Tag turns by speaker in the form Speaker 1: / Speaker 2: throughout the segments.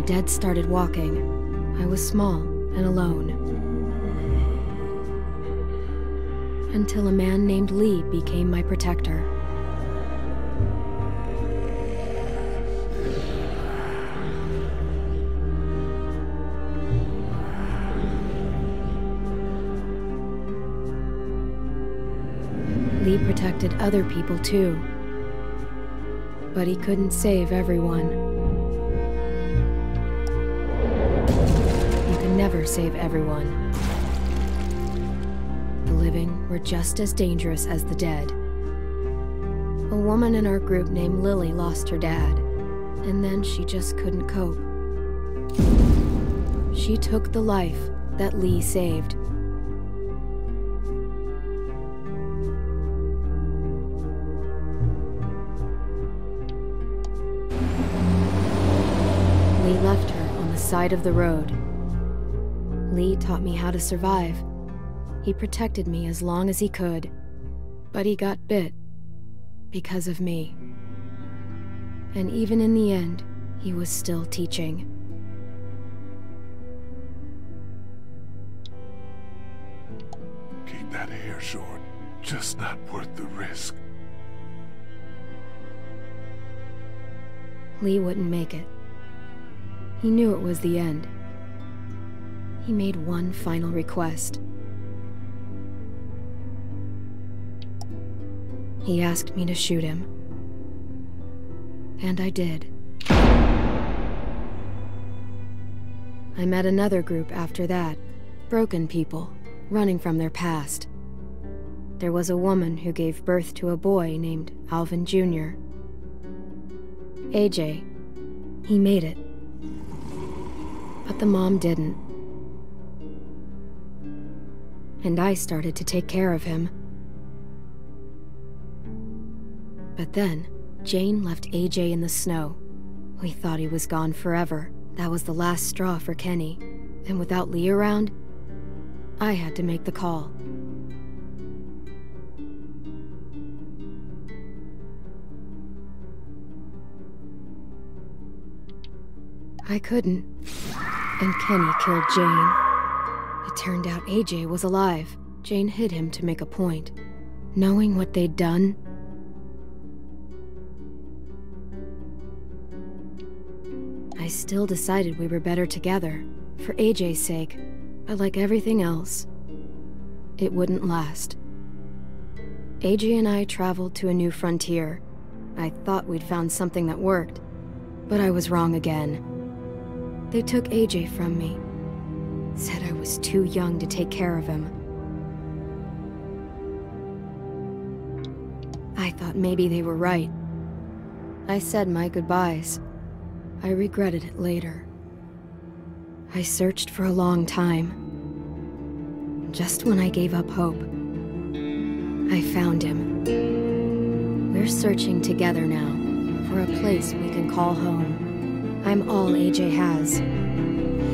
Speaker 1: dead started walking, I was small and alone. Until a man named Lee became my protector. Lee protected other people too, but he couldn't save everyone. You can never save everyone. The living were just as dangerous as the dead. A woman in our group named Lily lost her dad, and then she just couldn't cope. She took the life that Lee saved. Lee left her on the side of the road. Lee taught me how to survive. He protected me as long as he could, but he got bit because of me. And even in the end, he was still teaching.
Speaker 2: Keep that hair short. Just not worth the risk.
Speaker 1: Lee wouldn't make it. He knew it was the end. He made one final request. He asked me to shoot him. And I did. I met another group after that. Broken people, running from their past. There was a woman who gave birth to a boy named Alvin Jr. AJ. He made it. But the mom didn't. And I started to take care of him. But then, Jane left AJ in the snow. We thought he was gone forever. That was the last straw for Kenny. And without Lee around, I had to make the call. I couldn't. And Kenny killed Jane. It turned out AJ was alive. Jane hid him to make a point. Knowing what they'd done, I still decided we were better together, for AJ's sake, but like everything else, it wouldn't last. AJ and I traveled to a new frontier. I thought we'd found something that worked, but I was wrong again. They took AJ from me, said I was too young to take care of him. I thought maybe they were right. I said my goodbyes. I regretted it later. I searched for a long time. Just when I gave up hope, I found him. We're searching together now for a place we can call home. I'm all AJ has.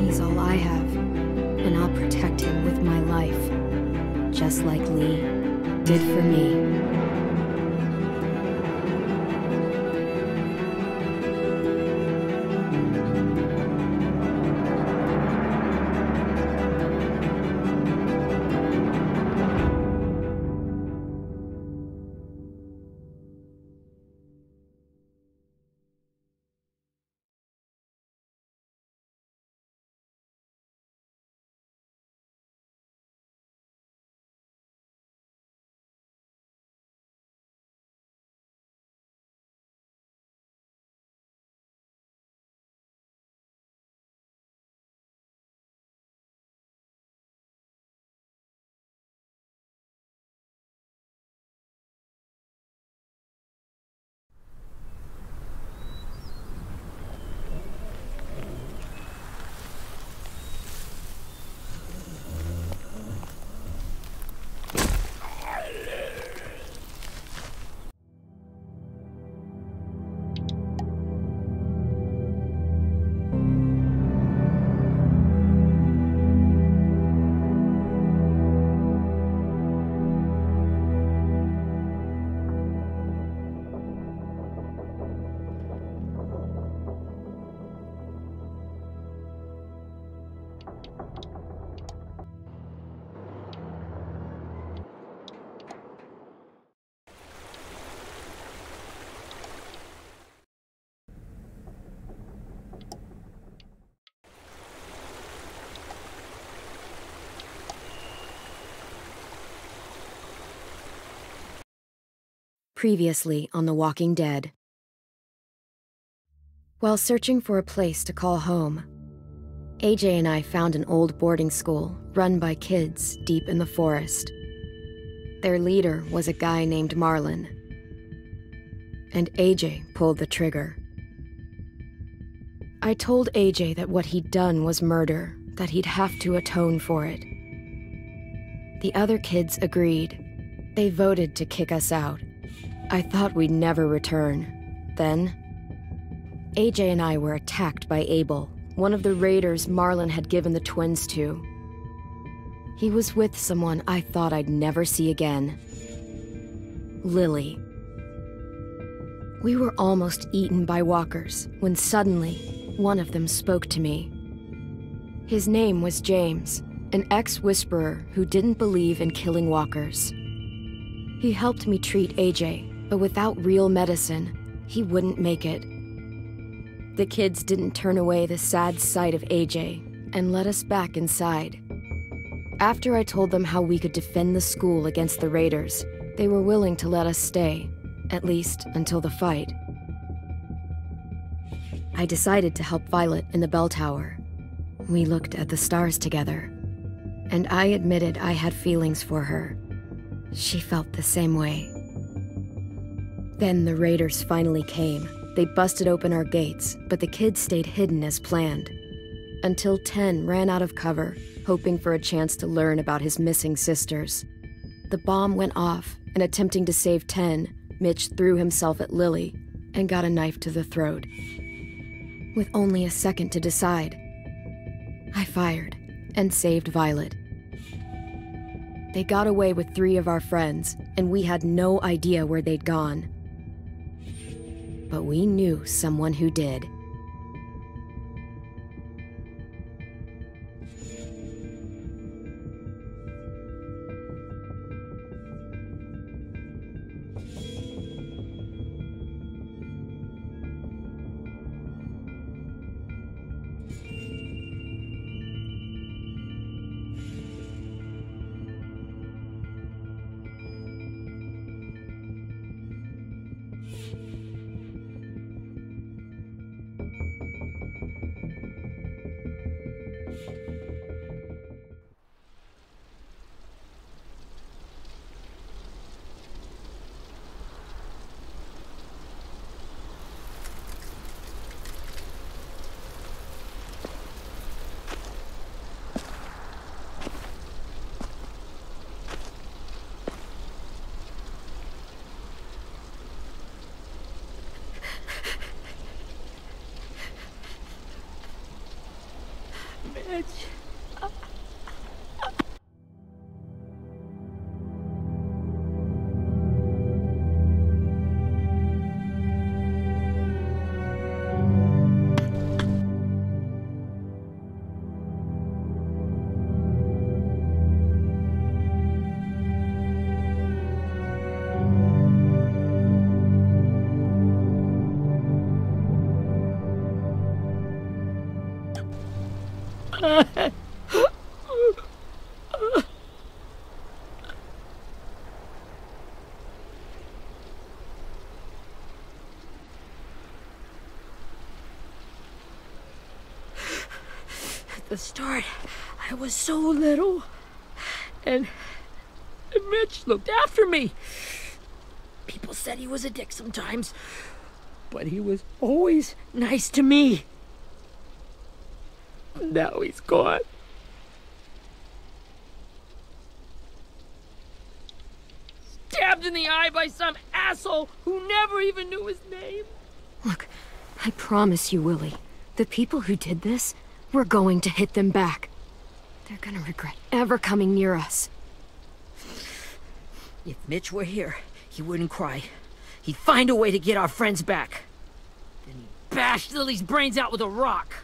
Speaker 1: He's all I have, and I'll protect him with my life, just like Lee did for me. Previously on The Walking Dead. While searching for a place to call home, AJ and I found an old boarding school run by kids deep in the forest. Their leader was a guy named Marlon, and AJ pulled the trigger. I told AJ that what he'd done was murder, that he'd have to atone for it. The other kids agreed. They voted to kick us out. I thought we'd never return. Then, AJ and I were attacked by Abel, one of the raiders Marlon had given the twins to. He was with someone I thought I'd never see again. Lily. We were almost eaten by walkers when suddenly one of them spoke to me. His name was James, an ex-whisperer who didn't believe in killing walkers. He helped me treat AJ, but without real medicine, he wouldn't make it. The kids didn't turn away the sad sight of AJ and let us back inside. After I told them how we could defend the school against the raiders, they were willing to let us stay, at least until the fight. I decided to help Violet in the bell tower. We looked at the stars together, and I admitted I had feelings for her. She felt the same way. Then the raiders finally came. They busted open our gates, but the kids stayed hidden as planned. Until Ten ran out of cover, hoping for a chance to learn about his missing sisters. The bomb went off, and attempting to save Ten, Mitch threw himself at Lily and got a knife to the throat. With only a second to decide, I fired and saved Violet. They got away with 3 of our friends, and we had no idea where they'd gone. But we knew someone who did.
Speaker 3: Mitch. At the start, I was so little, and Mitch looked after me. People said he was a dick sometimes, but he was always nice to me. Now he's gone. Stabbed in the eye by some asshole who never even knew his name.
Speaker 1: Look, I promise you, Willie, the people who did this, we're going to hit them back. They're gonna regret ever coming near us.
Speaker 3: If Mitch were here, he wouldn't cry. He'd find a way to get our friends back. Then he'd bash Lily's brains out with a rock.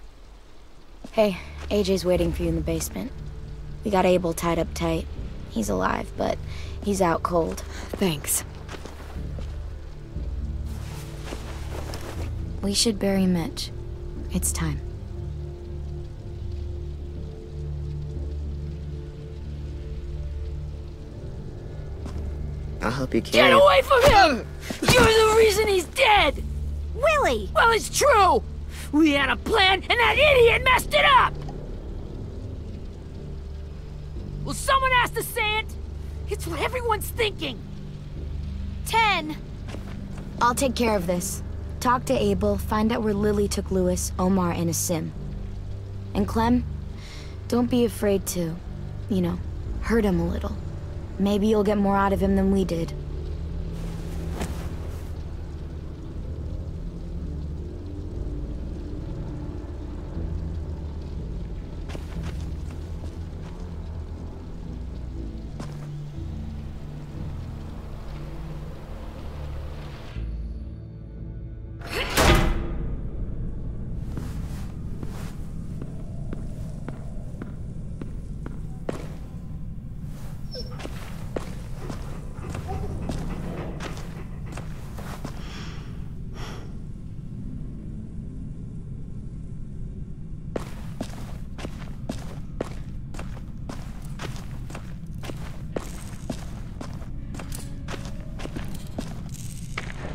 Speaker 4: Hey, AJ's waiting for you in the basement. We got Abel tied up tight. He's alive, but he's out cold.
Speaker 1: Thanks.
Speaker 4: We should bury Mitch. It's time.
Speaker 5: I'll help you
Speaker 3: Get
Speaker 5: carry it.
Speaker 3: away from him! You're the reason he's dead!
Speaker 4: Willie!
Speaker 3: Well, it's true! We had a plan, and that idiot messed it up! Well, someone has to say it! It's what everyone's thinking!
Speaker 4: 10! I'll take care of this. Talk to Abel, find out where Lily took Lewis, Omar, and Asim. And Clem, don't be afraid to, you know, hurt him a little. Maybe you'll get more out of him than we did.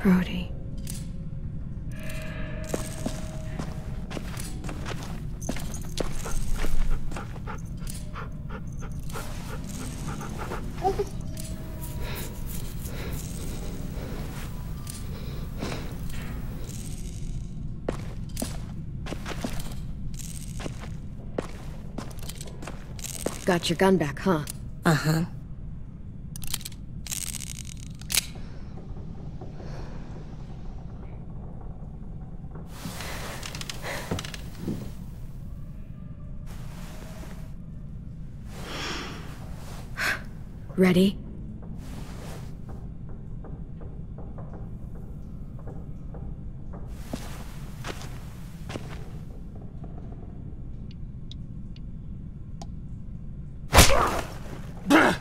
Speaker 1: Brody. Got your gun back, huh?
Speaker 4: Uh-huh.
Speaker 1: Ready?
Speaker 6: The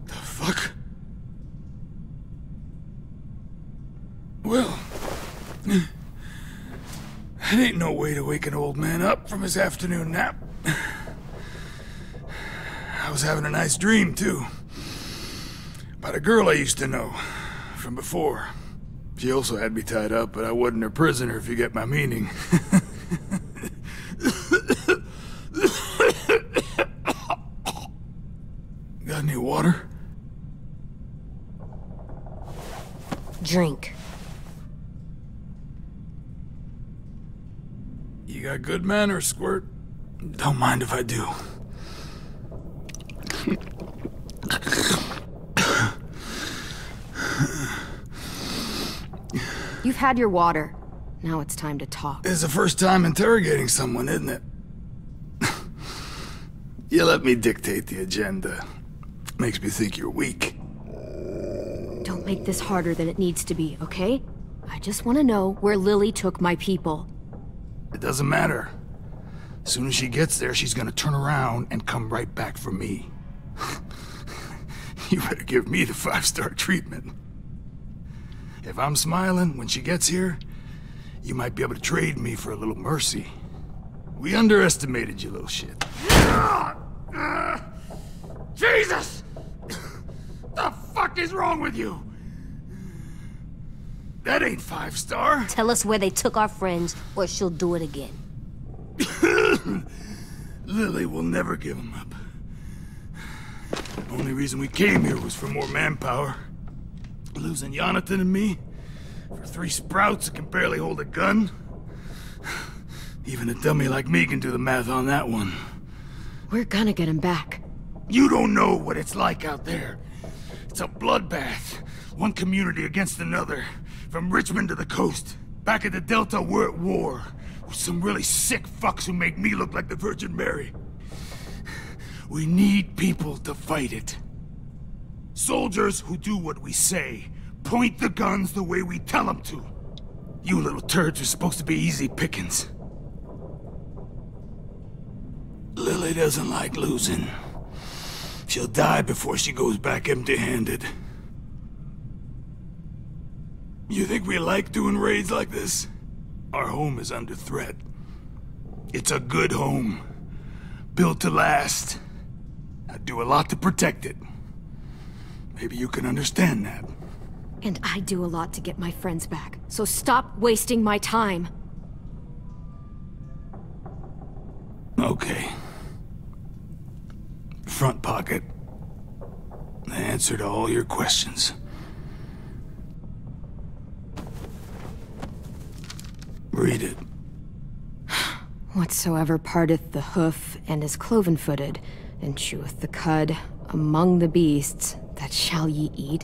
Speaker 6: fuck? Well, that ain't no way to wake an old man up from his afternoon nap. I was having a nice dream, too. About a girl I used to know from before. She also had me tied up, but I wasn't her prisoner, if you get my meaning. Got any water?
Speaker 4: Drink.
Speaker 6: You got good manners, Squirt. Don't mind if I do.
Speaker 1: You've had your water. Now it's time to talk.
Speaker 6: It's the first time interrogating someone, isn't it? You let me dictate the agenda. Makes me think you're weak.
Speaker 1: Don't make this harder than it needs to be, okay? I just want to know where Lily took my people.
Speaker 6: It doesn't matter. As soon as she gets there, she's gonna turn around and come right back for me. You better give me the 5-star treatment. If I'm smiling when she gets here, you might be able to trade me for a little mercy. We underestimated you, little shit. Jesus! The fuck is wrong with you? That ain't 5-star.
Speaker 7: Tell us where they took our friends, or she'll do it again.
Speaker 6: Lily will never give them up. Only reason we came here was for more manpower. Losing Jonathan and me for 3 sprouts that can barely hold a gun. Even a dummy like me can do the math on that one.
Speaker 1: We're gonna get him back.
Speaker 6: You don't know what it's like out there. It's a bloodbath. One community against another. From Richmond to the coast. Back at the Delta, we're at war. With some really sick fucks who make me look like the Virgin Mary. We need people to fight it. Soldiers who do what we say. Point the guns the way we tell them to. You little turds are supposed to be easy pickings. Lily doesn't like losing. She'll die before she goes back empty-handed. You think we like doing raids like this? Our home is under threat. It's a good home. Built to last. I'd do a lot to protect it. Maybe you can understand that.
Speaker 1: And I do a lot to get my friends back, so stop wasting my time.
Speaker 6: Okay. Front pocket. The answer to all your questions. Read it.
Speaker 1: Whatsoever parteth the hoof and is cloven-footed, and cheweth the cud, among the beasts, that shall ye eat.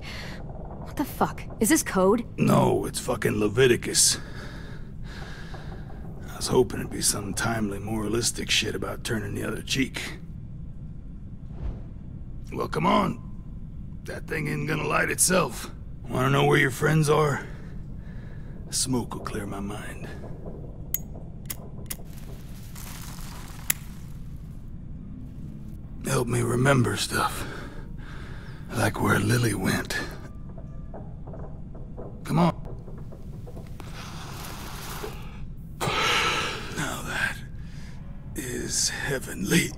Speaker 1: What the fuck? Is this code?
Speaker 6: No, it's fucking Leviticus. I was hoping it'd be some timely moralistic shit about turning the other cheek. Well, come on. That thing ain't gonna light itself. Wanna know where your friends are? Smoke will clear my mind. Help me remember stuff. Like where Lily went. Come on. Now that is heavenly.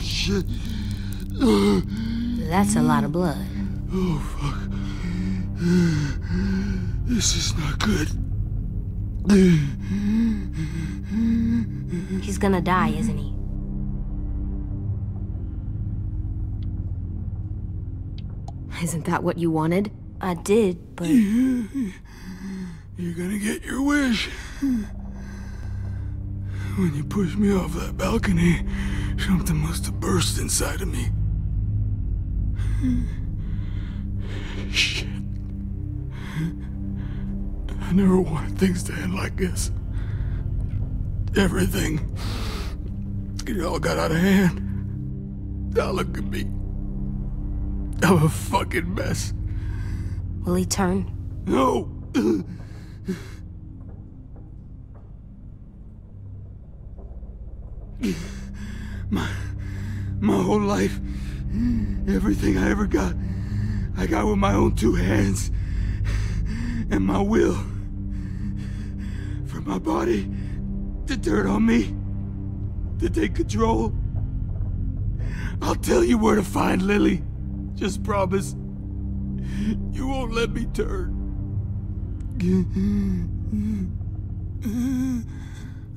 Speaker 6: Shit.
Speaker 7: That's a lot of blood.
Speaker 6: Oh, fuck. This is not good.
Speaker 7: He's gonna die, isn't he?
Speaker 1: Isn't that what you wanted?
Speaker 7: I did, but...
Speaker 6: You're gonna get your wish. When you pushed me off that balcony, something must have burst inside of me. Shit. I never wanted things to end like this. Everything. It all got out of hand. Now look at me. I'm a fucking mess.
Speaker 7: Will he turn?
Speaker 6: No! My whole life, everything I ever got, I got with my own two hands. And my will. For my body to turn on me, to take control. I'll tell you where to find Lily. Just promise. You won't let me turn.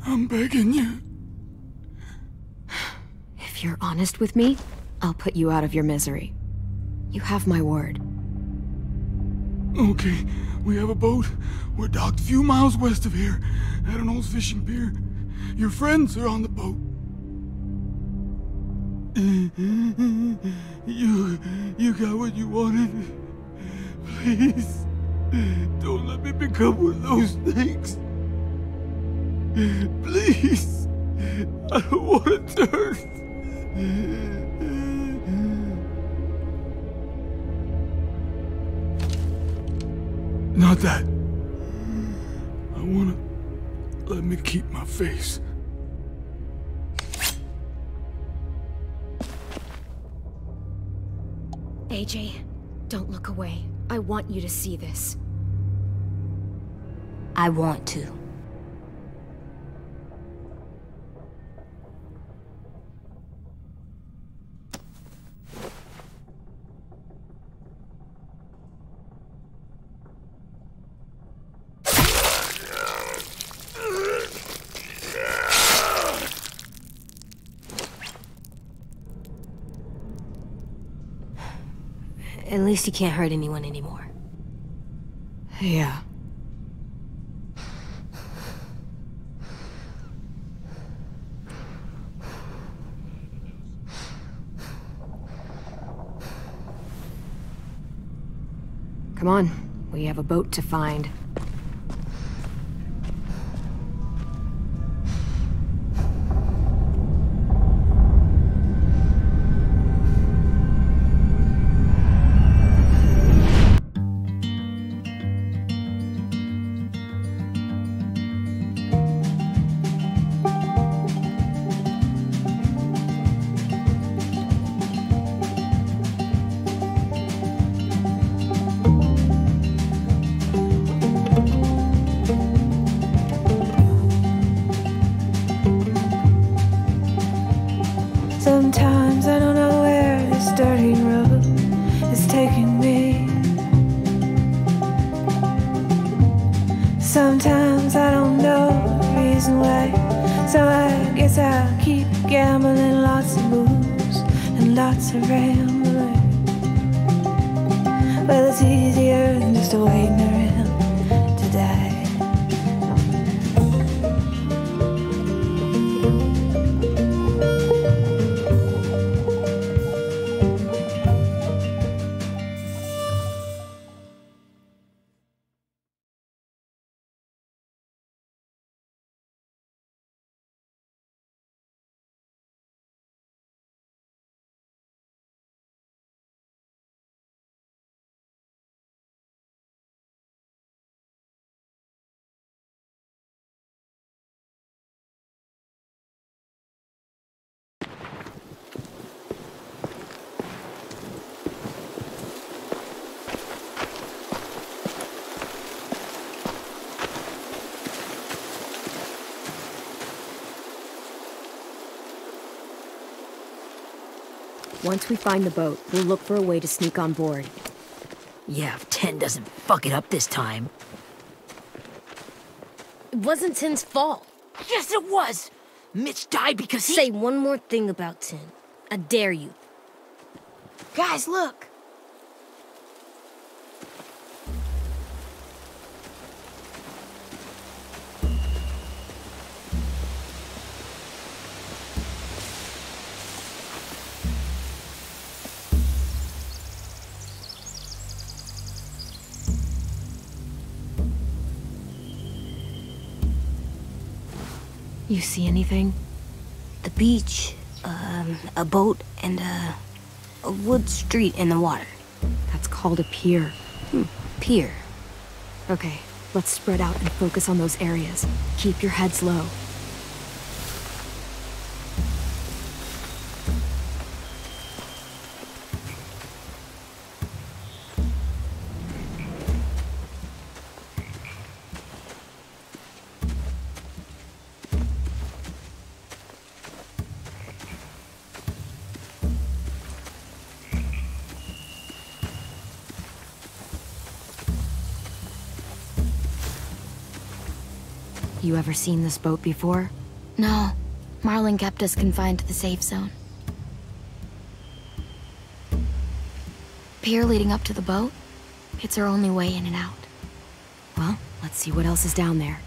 Speaker 6: I'm begging you.
Speaker 1: If you're honest with me, I'll put you out of your misery. You have my word.
Speaker 6: Okay, we have a boat. We're docked a few miles west of here, at an old fishing pier. Your friends are on the boat. You got what you wanted. Please, don't let me become one of those things. Please, I don't want to turn. Not that. I wanna let me keep my face.
Speaker 1: AJ, don't look away. I want you to see this.
Speaker 7: I want to. At least he can't hurt anyone anymore.
Speaker 1: Yeah. Come on, we have a boat to find.
Speaker 5: I'll keep gambling, lots of moves and lots of rambling. Well, it's easier than just waiting around to die.
Speaker 1: Once we find the boat, we'll look for a way to sneak on board.
Speaker 3: Yeah, if 10 doesn't fuck it up this time.
Speaker 7: It wasn't Tin's fault.
Speaker 3: Yes, it was! Mitch died because he—
Speaker 7: Say one more thing about Tin. I dare you.
Speaker 4: Guys, look!
Speaker 1: You see anything?
Speaker 7: The beach, a boat, and a wood street in the water.
Speaker 1: That's called a pier.
Speaker 7: Pier.
Speaker 1: Okay, let's spread out and focus on those areas. Keep your heads low. You ever seen this boat before?
Speaker 4: No. Marlin kept us confined to the safe zone. Pier leading up to the boat? It's our only way in and out.
Speaker 1: Well, let's see what else is down there.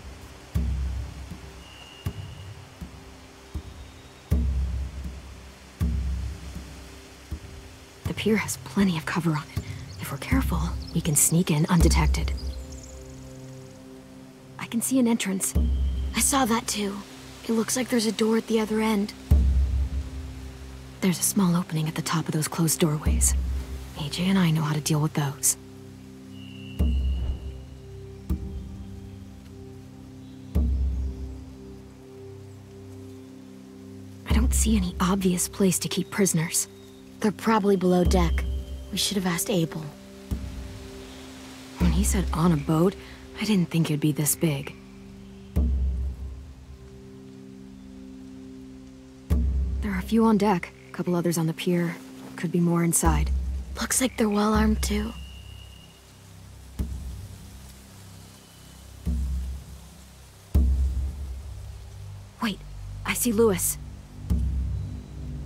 Speaker 1: The pier has plenty of cover on it. If we're careful, we can sneak in undetected. I can see an entrance.
Speaker 4: I saw that too. It looks like there's a door at the other end.
Speaker 1: There's a small opening at the top of those closed doorways. AJ and I know how to deal with those. I don't see any obvious place to keep prisoners.
Speaker 4: They're probably below deck. We should have asked Abel.
Speaker 1: When he said on a boat, I didn't think it'd be this big. There are a few on deck, a couple others on the pier. Could be more inside.
Speaker 4: Looks like they're well armed too.
Speaker 1: Wait, I see Louis.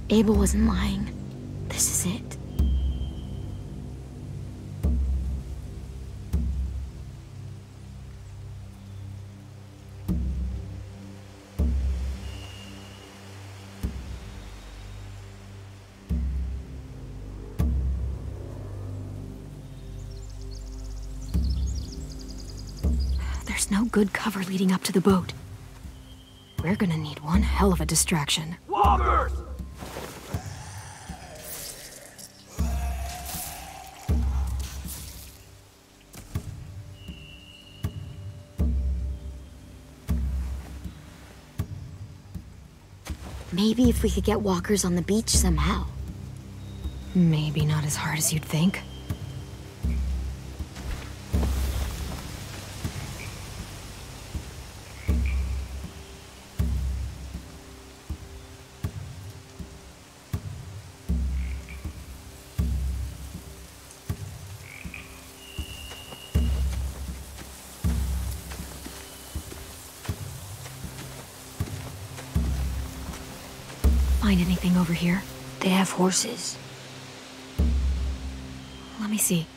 Speaker 4: Abel wasn't lying. This is it.
Speaker 1: There's no good cover leading up to the boat. We're gonna need one hell of a distraction.
Speaker 6: Walkers!
Speaker 4: Maybe if we could get walkers on the beach somehow.
Speaker 1: Maybe not as hard as you'd think. find anything over here.
Speaker 7: They have horses.
Speaker 1: Let me see.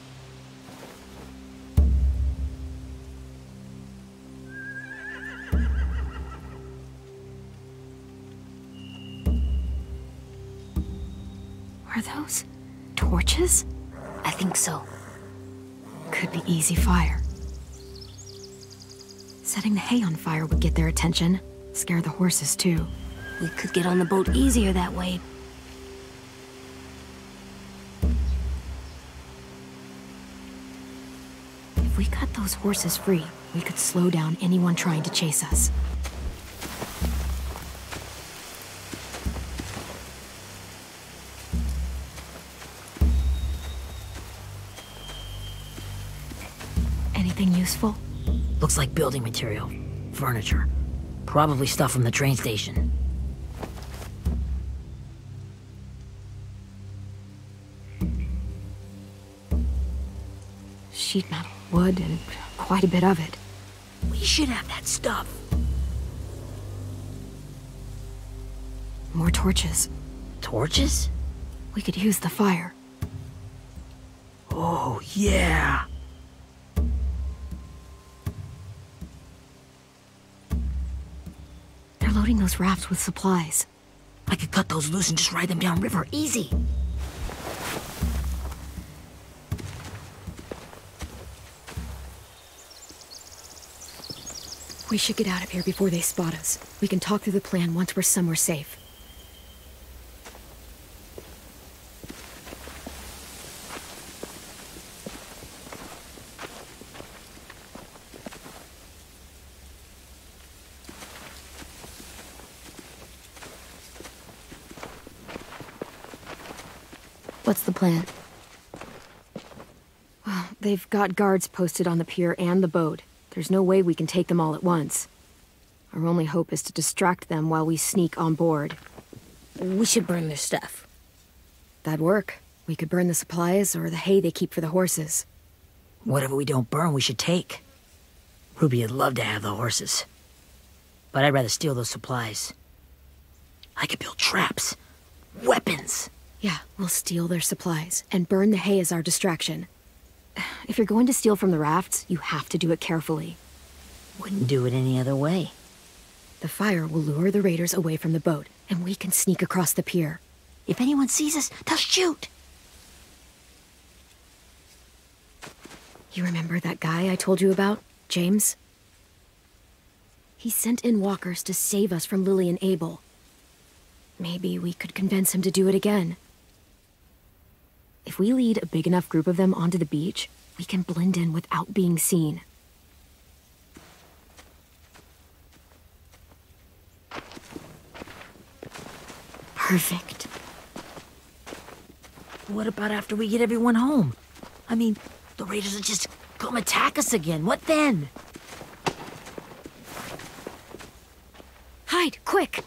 Speaker 1: Are those torches?
Speaker 7: I think so.
Speaker 1: Could be easy fire. Setting the hay on fire would get their attention. Scare the horses, too.
Speaker 7: We could get on the boat easier that way.
Speaker 1: If we cut those horses free, we could slow down anyone trying to chase us. Anything useful?
Speaker 3: Looks like building material. Furniture. Probably stuff from the train station.
Speaker 1: Sheet metal, wood, and quite a bit of it.
Speaker 3: We should have that stuff.
Speaker 1: More torches.
Speaker 3: Torches?
Speaker 1: We could use the fire.
Speaker 3: Oh, yeah.
Speaker 1: They're loading those rafts with supplies.
Speaker 3: I could cut those loose and just ride them downriver. Easy.
Speaker 1: We should get out of here before they spot us. We can talk through the plan once we're somewhere safe.
Speaker 4: What's the plan?
Speaker 1: Well, they've got guards posted on the pier and the boat. There's no way we can take them all at once. Our only hope is to distract them while we sneak on board.
Speaker 3: We should burn their stuff.
Speaker 1: That'd work. We could burn the supplies or the hay they keep for the horses.
Speaker 3: Whatever we don't burn, we should take. Ruby would love to have the horses. But I'd rather steal those supplies. I could build traps. Weapons.
Speaker 1: Yeah, we'll steal their supplies and burn the hay as our distraction. If you're going to steal from the rafts, you have to do it carefully.
Speaker 3: Wouldn't do it any other way.
Speaker 1: The fire will lure the raiders away from the boat, and we can sneak across the pier.
Speaker 3: If anyone sees us, they'll shoot.
Speaker 1: You remember that guy I told you about, James? He sent in walkers to save us from Lily and Abel. Maybe we could convince him to do it again. If we lead a big enough group of them onto the beach, we can blend in without being seen. Perfect.
Speaker 3: What about after we get everyone home? I mean, the raiders will just come attack us again. What then?
Speaker 1: Hide, quick!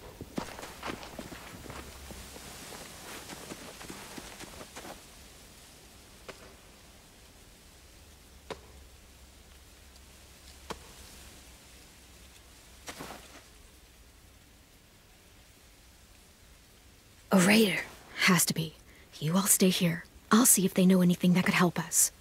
Speaker 1: A raider. Has to be. You all stay here. I'll see if they know anything that could help us.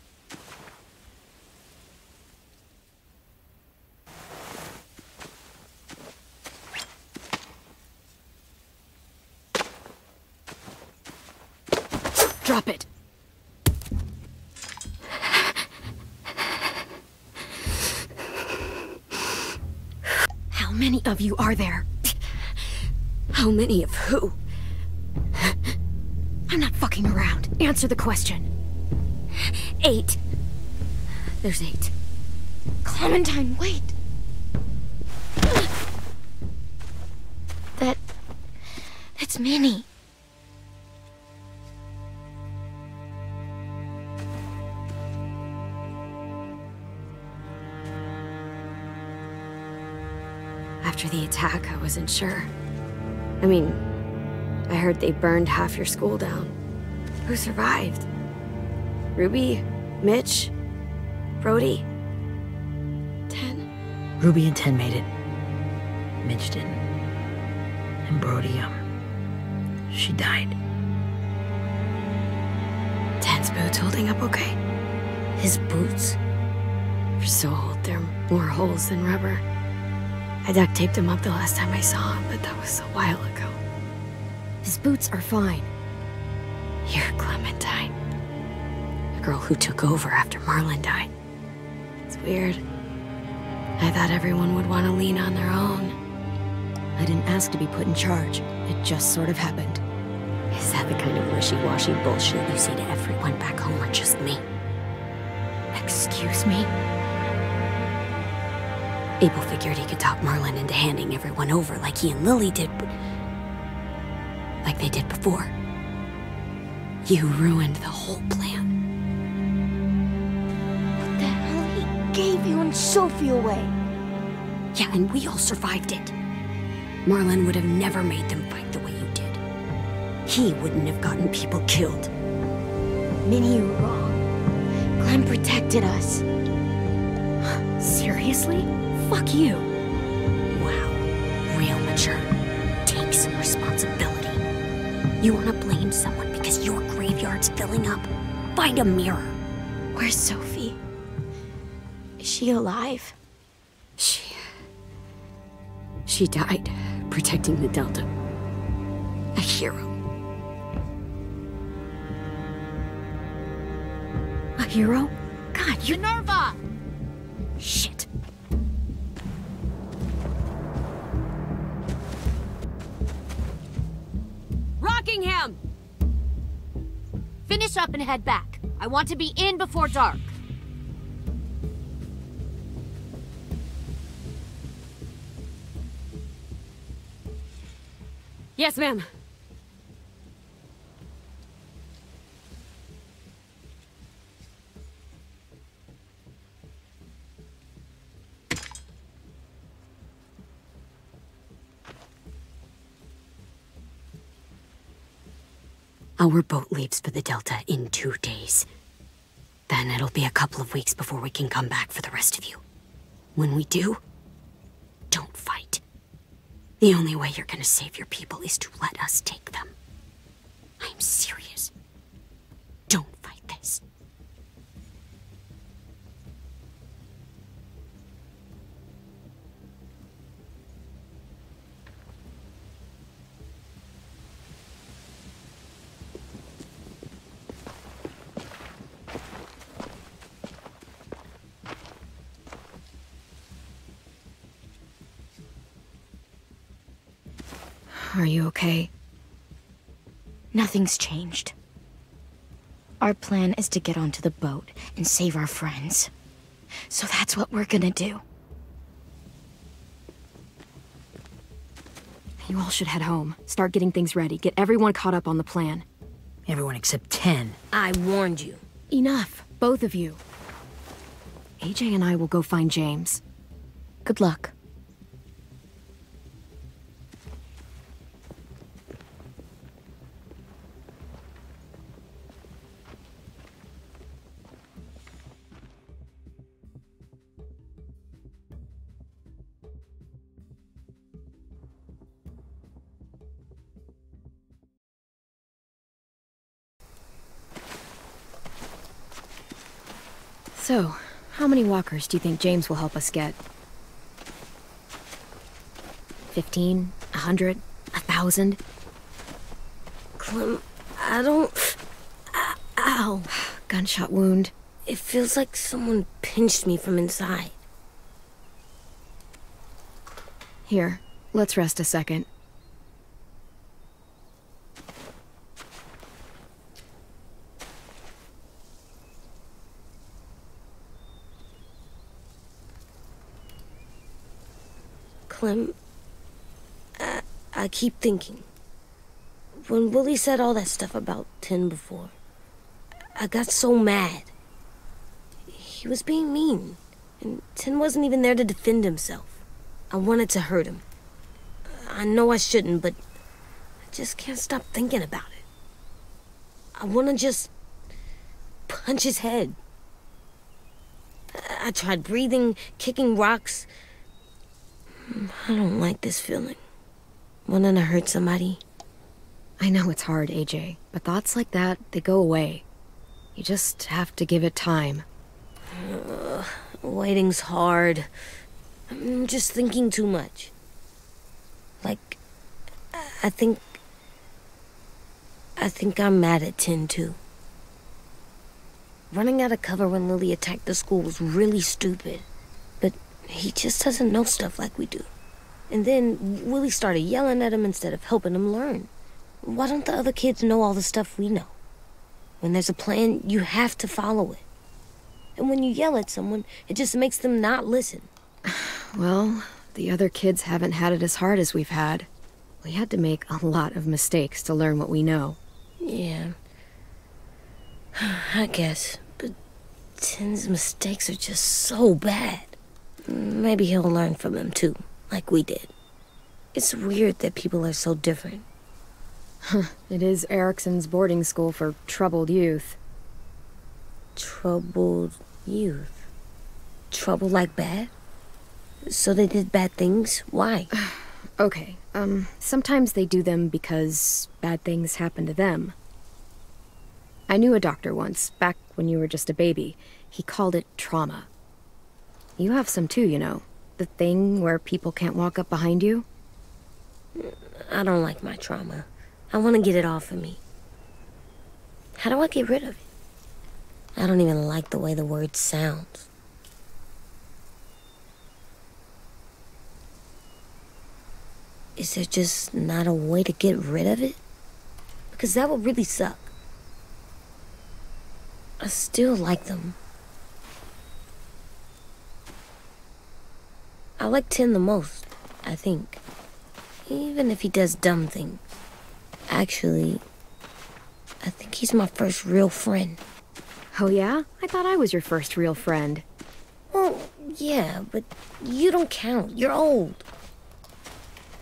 Speaker 1: Drop it. How many of you are there?
Speaker 7: How many of who?
Speaker 1: I'm not fucking around. Answer the question.
Speaker 7: 8. There's 8.
Speaker 1: Clementine, wait!
Speaker 7: That's Minnie.
Speaker 1: After the attack, I wasn't sure. I mean, I heard they burned half your school down. Who survived? Ruby? Mitch? Brody? 10?
Speaker 3: Ruby and 10 made it. Mitch didn't. And Brody, she died.
Speaker 1: Ten's boots holding up okay?
Speaker 7: His boots?
Speaker 1: They're so old, there are more holes than rubber. I duct taped him up the last time I saw him, but that was a while ago. His boots are fine. You're Clementine. The girl who took over after Marlon died. It's weird. I thought everyone would want to lean on their own. I didn't ask to be put in charge. It just sort of happened.
Speaker 7: Is that the kind of wishy-washy bullshit you say to everyone back home or just me?
Speaker 1: Excuse me?
Speaker 7: Abel figured he could talk Marlon into handing everyone over like he and Lily did, but... like they did before. You ruined the whole plan.
Speaker 4: What the hell? He gave you and Sophie away.
Speaker 7: Yeah, and we all survived it. Marlon would have never made them fight the way you did. He wouldn't have gotten people killed.
Speaker 4: Minnie, you're wrong. Clem protected us.
Speaker 1: Seriously? Fuck you.
Speaker 7: Wow. Real mature. Take some responsibility. You want to blame someone because your graveyard's filling up? Find a mirror.
Speaker 4: Where's Sophie? Is she alive?
Speaker 7: She died protecting the Delta. A hero.
Speaker 1: A hero? God, you...
Speaker 4: Minerva!
Speaker 7: Shit.
Speaker 8: Rockingham! Finish up and head back. I want to be in before dark.
Speaker 1: Yes, ma'am.
Speaker 7: Our boat leaves for the Delta in 2 days. Then it'll be a couple of weeks before we can come back for the rest of you. When we do, don't fight. The only way you're gonna save your people is to let us take them. I'm serious. Don't fight this.
Speaker 1: Are you okay?
Speaker 4: Nothing's changed. Our plan is to get onto the boat and save our friends. So that's what we're gonna do.
Speaker 1: You all should head home. Start getting things ready. Get everyone caught up on the plan.
Speaker 3: Everyone except 10.
Speaker 7: I warned you.
Speaker 1: Enough, both of you. AJ and I will go find James.
Speaker 4: Good luck.
Speaker 1: So, how many walkers do you think James will help us get? 15? 100? 1,000?
Speaker 7: Clem, I don't... Ow.
Speaker 1: Gunshot wound.
Speaker 7: It feels like someone pinched me from inside.
Speaker 1: Here, let's rest a second.
Speaker 7: Clem, I keep thinking. When Willie said all that stuff about Tin before, I got so mad. He was being mean, and Tin wasn't even there to defend himself. I wanted to hurt him. I know I shouldn't, but I just can't stop thinking about it. I want to just punch his head. I tried breathing, kicking rocks. I don't like this feeling. Wanting to hurt somebody.
Speaker 1: I know it's hard, AJ, but thoughts like that, they go away. You just have to give it time.
Speaker 7: Waiting's hard. I'm just thinking too much. Like, I think I'm mad at Tin, too. Running out of cover when Lily attacked the school was really stupid. But he just doesn't know stuff like we do. And then Willie started yelling at him instead of helping him learn. Why don't the other kids know all the stuff we know? When there's a plan, you have to follow it. And when you yell at someone, it just makes them not listen.
Speaker 1: Well, the other kids haven't had it as hard as we've had. We had to make a lot of mistakes to learn what we know.
Speaker 7: Yeah. I guess. But Tin's mistakes are just so bad. Maybe he'll learn from them too, like we did. It's weird that people are so different.
Speaker 1: It is Erickson's boarding school for troubled youth.
Speaker 7: Troubled youth? Trouble like bad? So they did bad things? Why?
Speaker 1: Okay, sometimes they do them because bad things happen to them. I knew a doctor once, back when you were just a baby. He called it trauma. You have some too, you know. The thing where people can't walk up behind you.
Speaker 7: I don't like my trauma. I want to get it off of me. How do I get rid of it? I don't even like the way the word sounds. Is there just not a way to get rid of it? Because that would really suck. I still like them. I like Tin the most, I think. Even if he does dumb things. Actually, I think he's my first real friend.
Speaker 1: Oh yeah? I thought I was your first real friend.
Speaker 7: Well, yeah, but you don't count. You're old.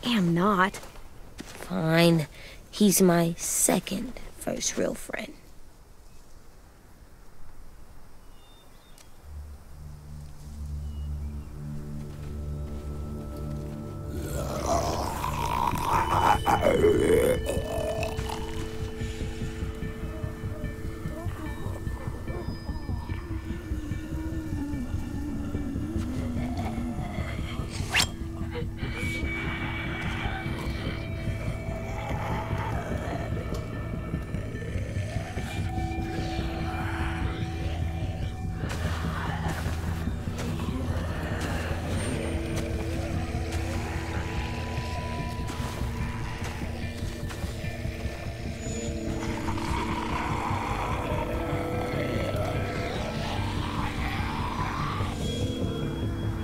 Speaker 1: Am not.
Speaker 7: Fine. He's my second first real friend.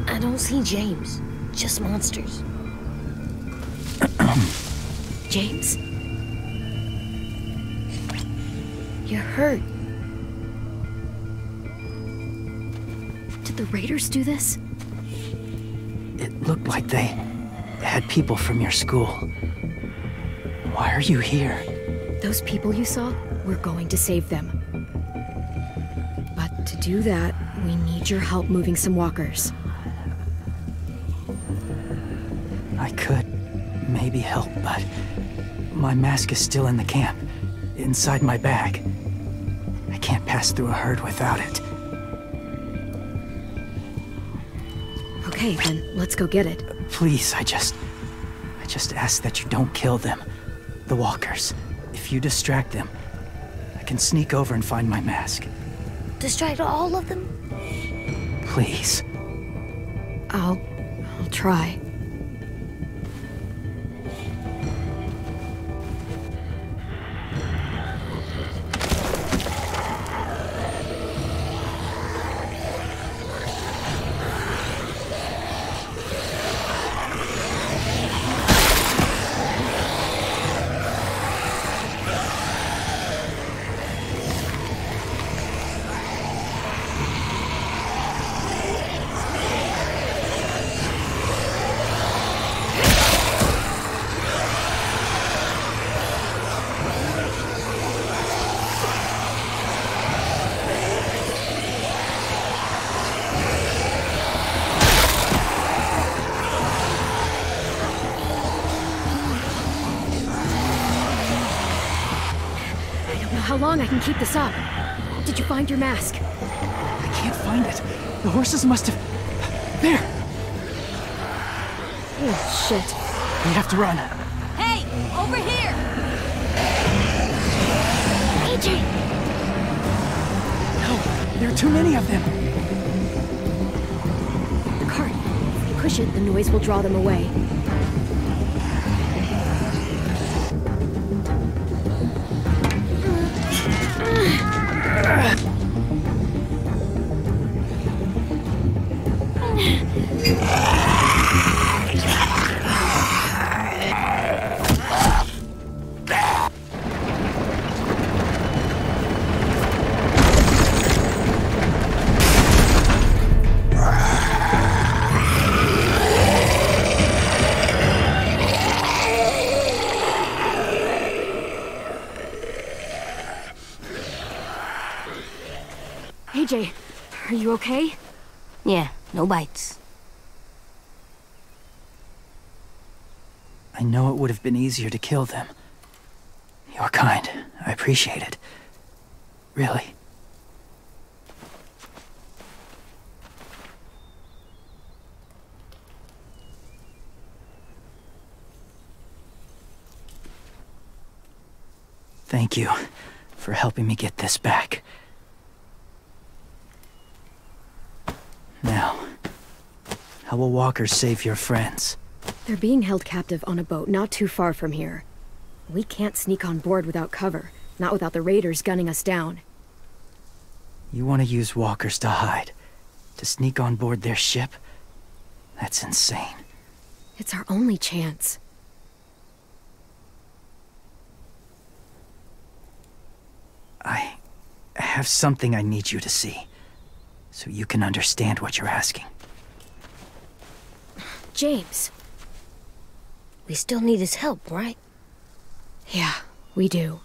Speaker 7: I don't see James, just monsters.
Speaker 1: James? You're hurt. Did the Raiders do this?
Speaker 9: It looked like they had people from your school. Why are you here?
Speaker 1: Those people you saw, we're going to save them. But to do that, we need your help moving some walkers.
Speaker 9: I could maybe help, but my mask is still in the camp, inside my bag. I can't pass through a herd without it.
Speaker 1: Okay, then let's go get it.
Speaker 9: Please, I just ask that you don't kill them. The walkers. If you distract them, I can sneak over and find my mask.
Speaker 7: Distract all of them?
Speaker 9: Please.
Speaker 1: I'll try. how long I can keep this up. Did you find your mask?
Speaker 9: I can't find it. The horses must have... There!
Speaker 1: Oh, shit.
Speaker 9: We have to run.
Speaker 8: Hey, over here!
Speaker 1: AJ!
Speaker 9: No, there are too many of them.
Speaker 1: The cart. If we push it, the noise will draw them away. AJ, are you okay?
Speaker 7: Yeah, no bites.
Speaker 9: I know it would have been easier to kill them. You're kind. I appreciate it. Really. Thank you for helping me get this back. Now, how will walkers save your friends?
Speaker 1: They're being held captive on a boat not too far from here. We can't sneak on board without cover, not without the raiders gunning us down.
Speaker 9: You want to use walkers to hide? To sneak on board their ship? That's insane.
Speaker 1: It's our only chance.
Speaker 9: I have something I need you to see, so you can understand what you're asking.
Speaker 1: James.
Speaker 7: We still need his help, right?
Speaker 1: Yeah, we do.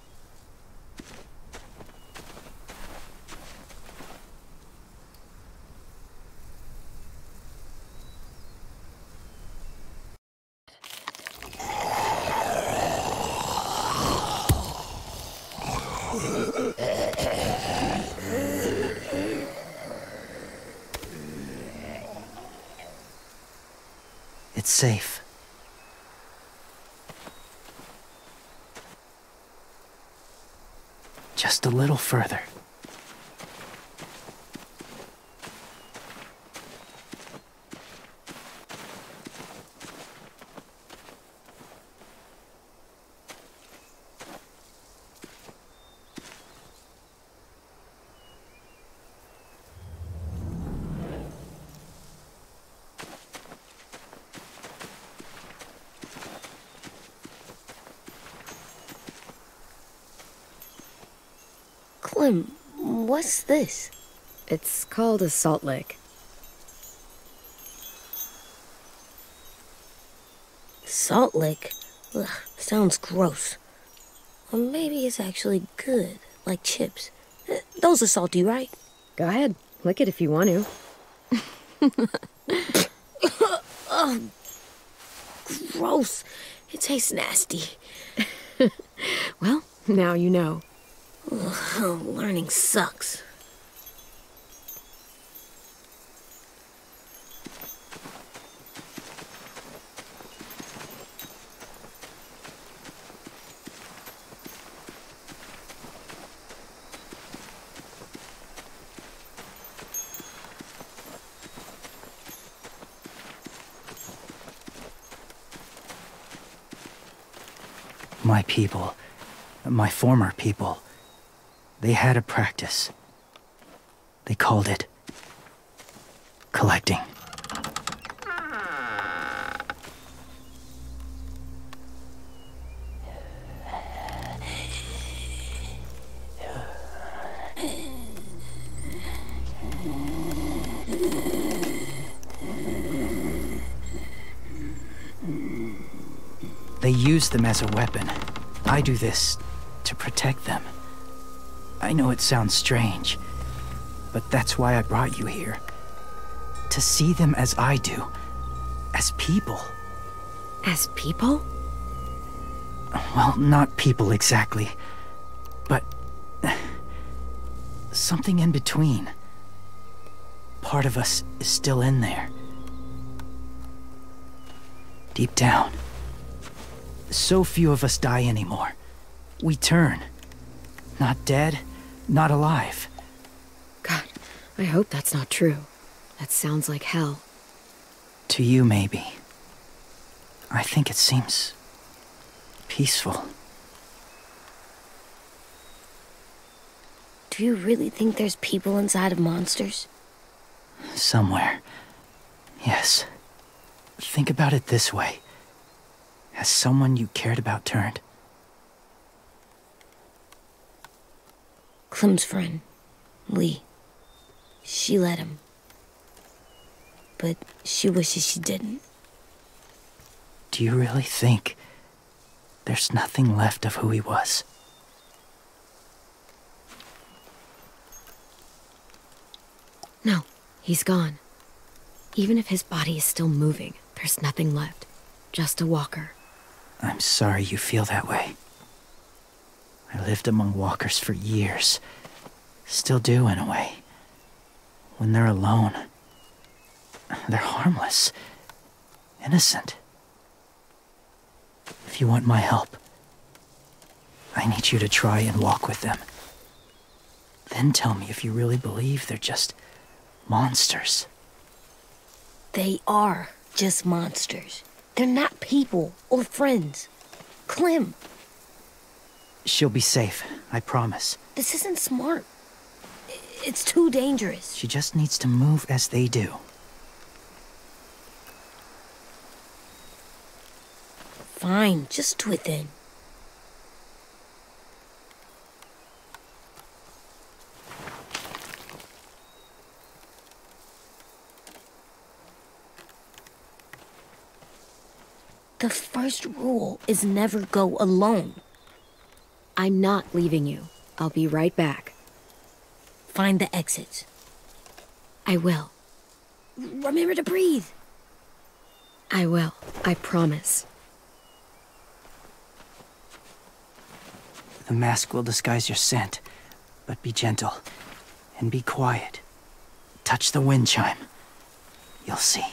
Speaker 9: It's safe. Just a little further.
Speaker 7: Clem, what's this?
Speaker 1: It's called a salt lick.
Speaker 7: Salt lick? Ugh, sounds gross. Or maybe it's actually good, like chips. Those are salty, right?
Speaker 1: Go ahead, lick it if you want to.
Speaker 7: Ugh, gross. It tastes nasty.
Speaker 1: Well, now you know.
Speaker 7: Ugh, learning sucks.
Speaker 9: My people, my former people, they had a practice. They called it collecting. They use them as a weapon. I do this to protect them. I know it sounds strange, but that's why I brought you here. To see them as I do. As people.
Speaker 1: As people?
Speaker 9: Well, not people exactly. But something in between. Part of us is still in there. Deep down. So few of us die anymore. We turn. Not dead, not alive.
Speaker 1: God, I hope that's not true. That sounds like hell.
Speaker 9: To you, maybe. I think it seems peaceful.
Speaker 7: Do you really think there's people inside of monsters?
Speaker 9: Somewhere. Yes. Think about it this way. Has someone you cared about turned?
Speaker 7: Clem's friend, Lee. She let him. But she wishes she didn't.
Speaker 9: Do you really think there's nothing left of who he was?
Speaker 1: No, he's gone. Even if his body is still moving, there's nothing left. Just a walker.
Speaker 9: I'm sorry you feel that way. I lived among walkers for years. Still do, in a way. When they're alone, they're harmless. Innocent. If you want my help, I need you to try and walk with them. Then tell me if you really believe they're just monsters.
Speaker 7: They are just monsters. They're not people or friends. Clem.
Speaker 9: She'll be safe, I promise.
Speaker 7: This isn't smart. It's too dangerous.
Speaker 9: She just needs to move as they do.
Speaker 7: Fine, just do it then. The first rule is never go alone.
Speaker 1: I'm not leaving you. I'll be right back.
Speaker 7: Find the exits.
Speaker 1: I will.
Speaker 7: Remember to breathe.
Speaker 1: I will. I promise.
Speaker 9: The mask will disguise your scent, but be gentle and be quiet. Touch the wind chime. You'll see.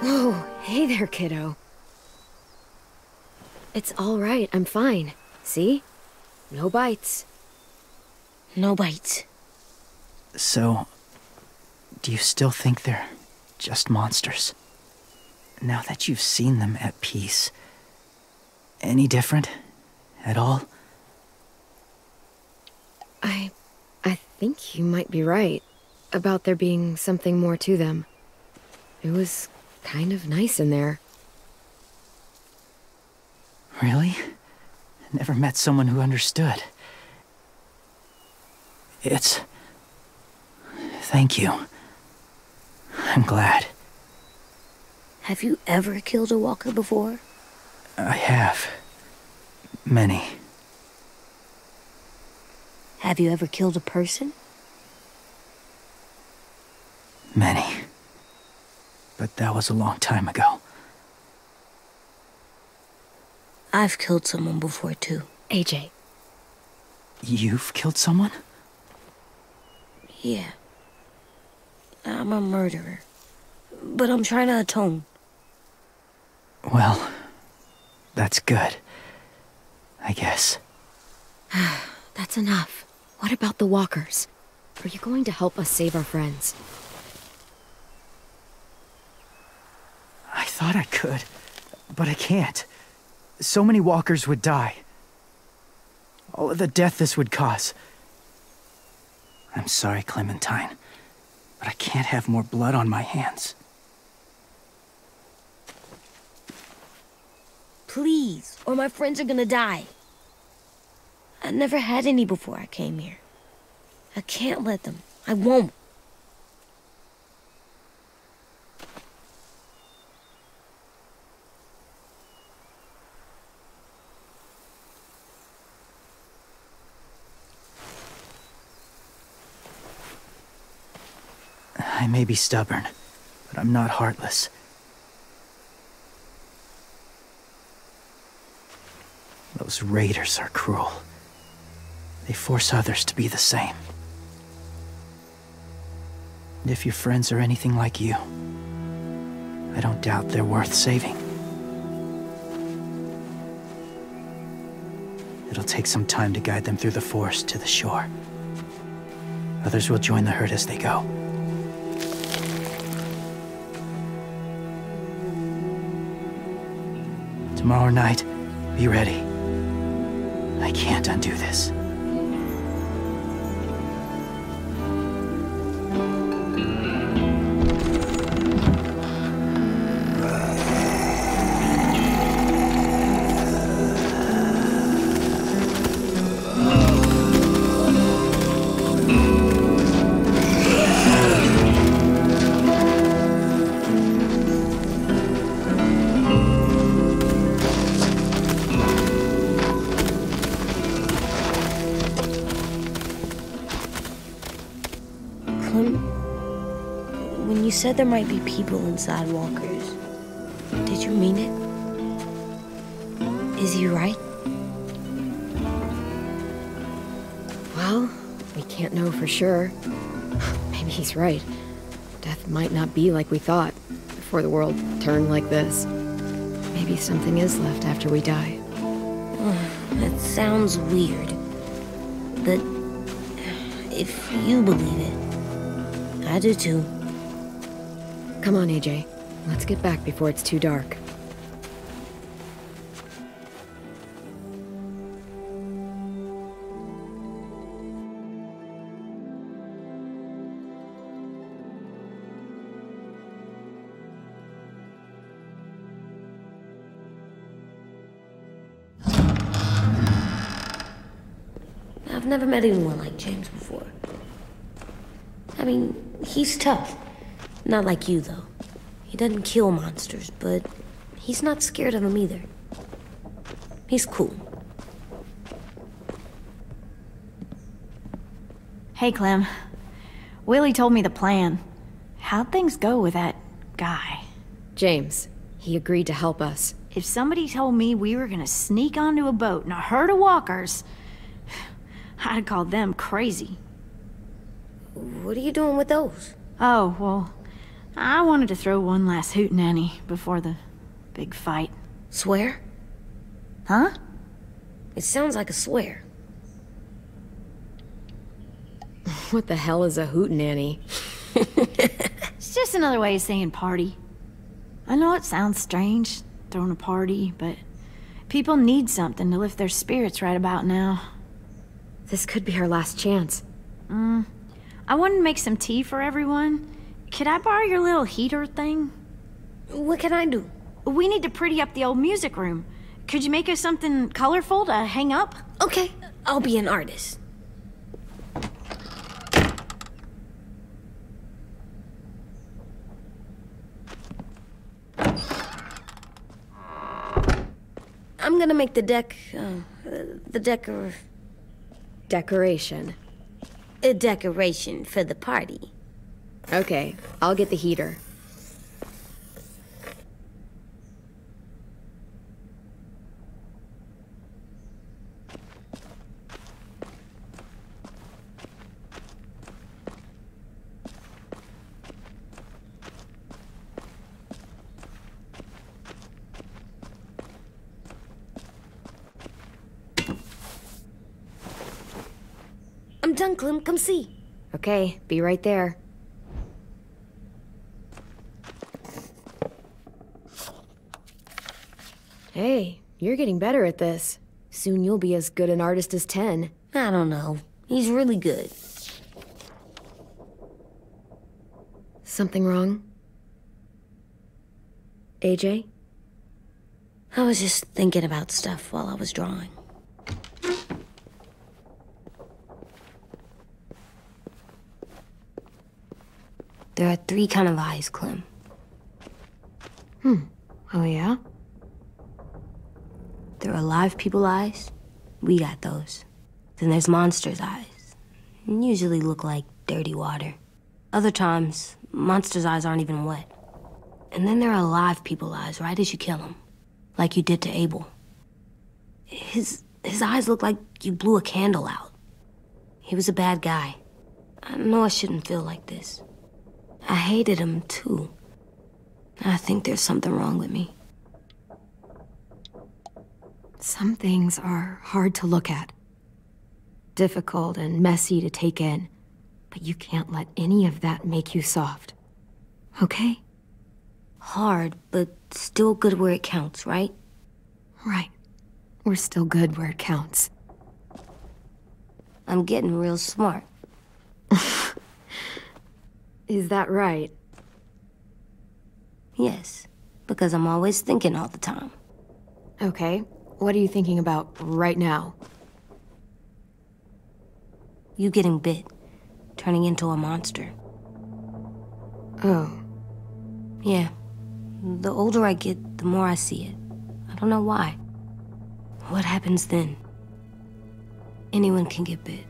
Speaker 1: Whoa, hey there, kiddo. It's all right, I'm fine. See? No bites.
Speaker 7: No bites.
Speaker 9: So, do you still think they're just monsters? Now that you've seen them at peace, any different at all?
Speaker 1: I think you might be right about there being something more to them. It was kind of nice in there.
Speaker 9: Really? Never met someone who understood. Thank you. I'm glad.
Speaker 7: Have you ever killed a walker before?
Speaker 9: I have. Many.
Speaker 7: Have you ever killed a person?
Speaker 9: Many. But that was a long time ago.
Speaker 7: I've killed someone before, too.
Speaker 1: AJ.
Speaker 9: You've killed someone?
Speaker 7: Yeah. I'm a murderer. But I'm trying to atone.
Speaker 9: Well, that's good. I guess.
Speaker 1: That's enough. What about the walkers? Are you going to help us save our friends?
Speaker 9: I thought I could, but I can't. So many walkers would die. All of the death this would cause. I'm sorry, Clementine, but I can't have more blood on my hands.
Speaker 7: Please, or my friends are gonna die. I never had any before I came here. I can't let them. I won't.
Speaker 9: I may be stubborn, but I'm not heartless. Those raiders are cruel. They force others to be the same. And if your friends are anything like you, I don't doubt they're worth saving. It'll take some time to guide them through the forest to the shore. Others will join the herd as they go. Tomorrow night, be ready. I can't undo this.
Speaker 7: When you said there might be people inside walkers, did you mean it? Is he right?
Speaker 1: Well, we can't know for sure. Maybe he's right. Death might not be like we thought before the world turned like this. Maybe something is left after we die.
Speaker 7: That sounds weird. But if you believe it, I do too.
Speaker 1: Come on, AJ. Let's get back before it's too dark.
Speaker 7: I've never met anyone like James before. I mean, he's tough. Not like you, though. He doesn't kill monsters, but he's not scared of them either. He's cool.
Speaker 8: Hey, Clem. Willie told me the plan. How'd things go with that guy?
Speaker 1: James. He agreed to help us.
Speaker 8: If somebody told me we were gonna sneak onto a boat in a herd of walkers, I'd call them crazy.
Speaker 7: What are you doing with those?
Speaker 8: Oh, well, I wanted to throw one last hootenanny before the big fight.
Speaker 7: Swear?
Speaker 8: Huh?
Speaker 7: It sounds like a swear.
Speaker 1: What the hell is a hootenanny?
Speaker 8: It's just another way of saying party. I know it sounds strange, throwing a party, but people need something to lift their spirits right about now.
Speaker 1: This could be our last chance.
Speaker 8: I wanted to make some tea for everyone. Could I borrow your little heater thing?
Speaker 7: What can I do?
Speaker 8: We need to pretty up the old music room. Could you make us something colorful to hang up?
Speaker 7: Okay, I'll be an artist. I'm gonna make the
Speaker 1: Decoration.
Speaker 7: a decoration for the party.
Speaker 1: Okay, I'll get the heater.
Speaker 7: I'm done, Clem. Come see.
Speaker 1: Okay, be right there. Hey, you're getting better at this. Soon you'll be as good an artist as 10.
Speaker 7: I don't know. He's really good.
Speaker 1: Something wrong? AJ?
Speaker 7: I was just thinking about stuff while I was drawing. There are 3 kinds of eyes, Clem.
Speaker 1: Oh yeah?
Speaker 7: There are live people eyes. We got those. Then there's monsters' eyes. Usually look like dirty water. Other times, monsters' eyes aren't even wet. And then there are live people eyes right as you kill them. Like you did to Abel. His eyes look like you blew a candle out. He was a bad guy. I know I shouldn't feel like this. I hated him, too. I think there's something wrong with me.
Speaker 1: Some things are hard to look at. Difficult and messy to take in. But you can't let any of that make you soft. Okay?
Speaker 7: Hard, but still good where it counts, right?
Speaker 1: Right. We're still good where it counts.
Speaker 7: I'm getting real smart.
Speaker 1: Is that right?
Speaker 7: Yes, because I'm always thinking all the time.
Speaker 1: Okay. What are you thinking about right now?
Speaker 7: You getting bit, turning into a monster.
Speaker 1: Oh.
Speaker 7: Yeah. The older I get, the more I see it. I don't know why. What happens then? Anyone can get bit.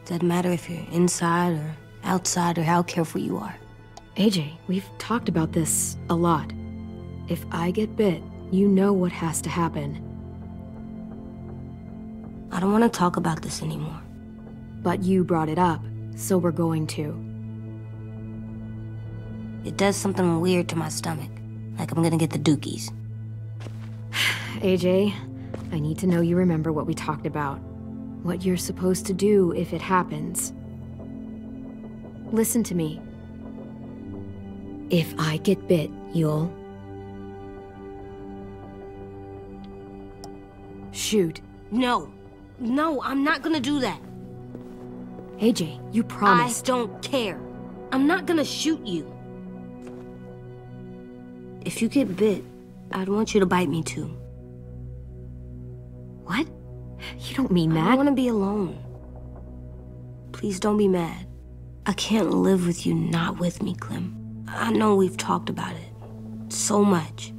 Speaker 7: Doesn't matter if you're inside or outside or how careful you are.
Speaker 1: AJ, we've talked about this a lot. If I get bit, you know what has to happen.
Speaker 7: I don't want to talk about this anymore.
Speaker 1: But you brought it up, so we're going to.
Speaker 7: It does something weird to my stomach. Like I'm gonna get the dookies.
Speaker 1: AJ, I need to know you remember what we talked about. What you're supposed to do if it happens. Listen to me. If I get bit, you'll... shoot.
Speaker 7: No. No, I'm not gonna do that.
Speaker 1: AJ, you promised.
Speaker 7: I don't care. I'm not gonna shoot you. If you get bit, I'd want you to bite me too.
Speaker 1: What? You don't mean that.
Speaker 7: I want to be alone. Please don't be mad. I can't live with you not with me, Clem. I know we've talked about it so much,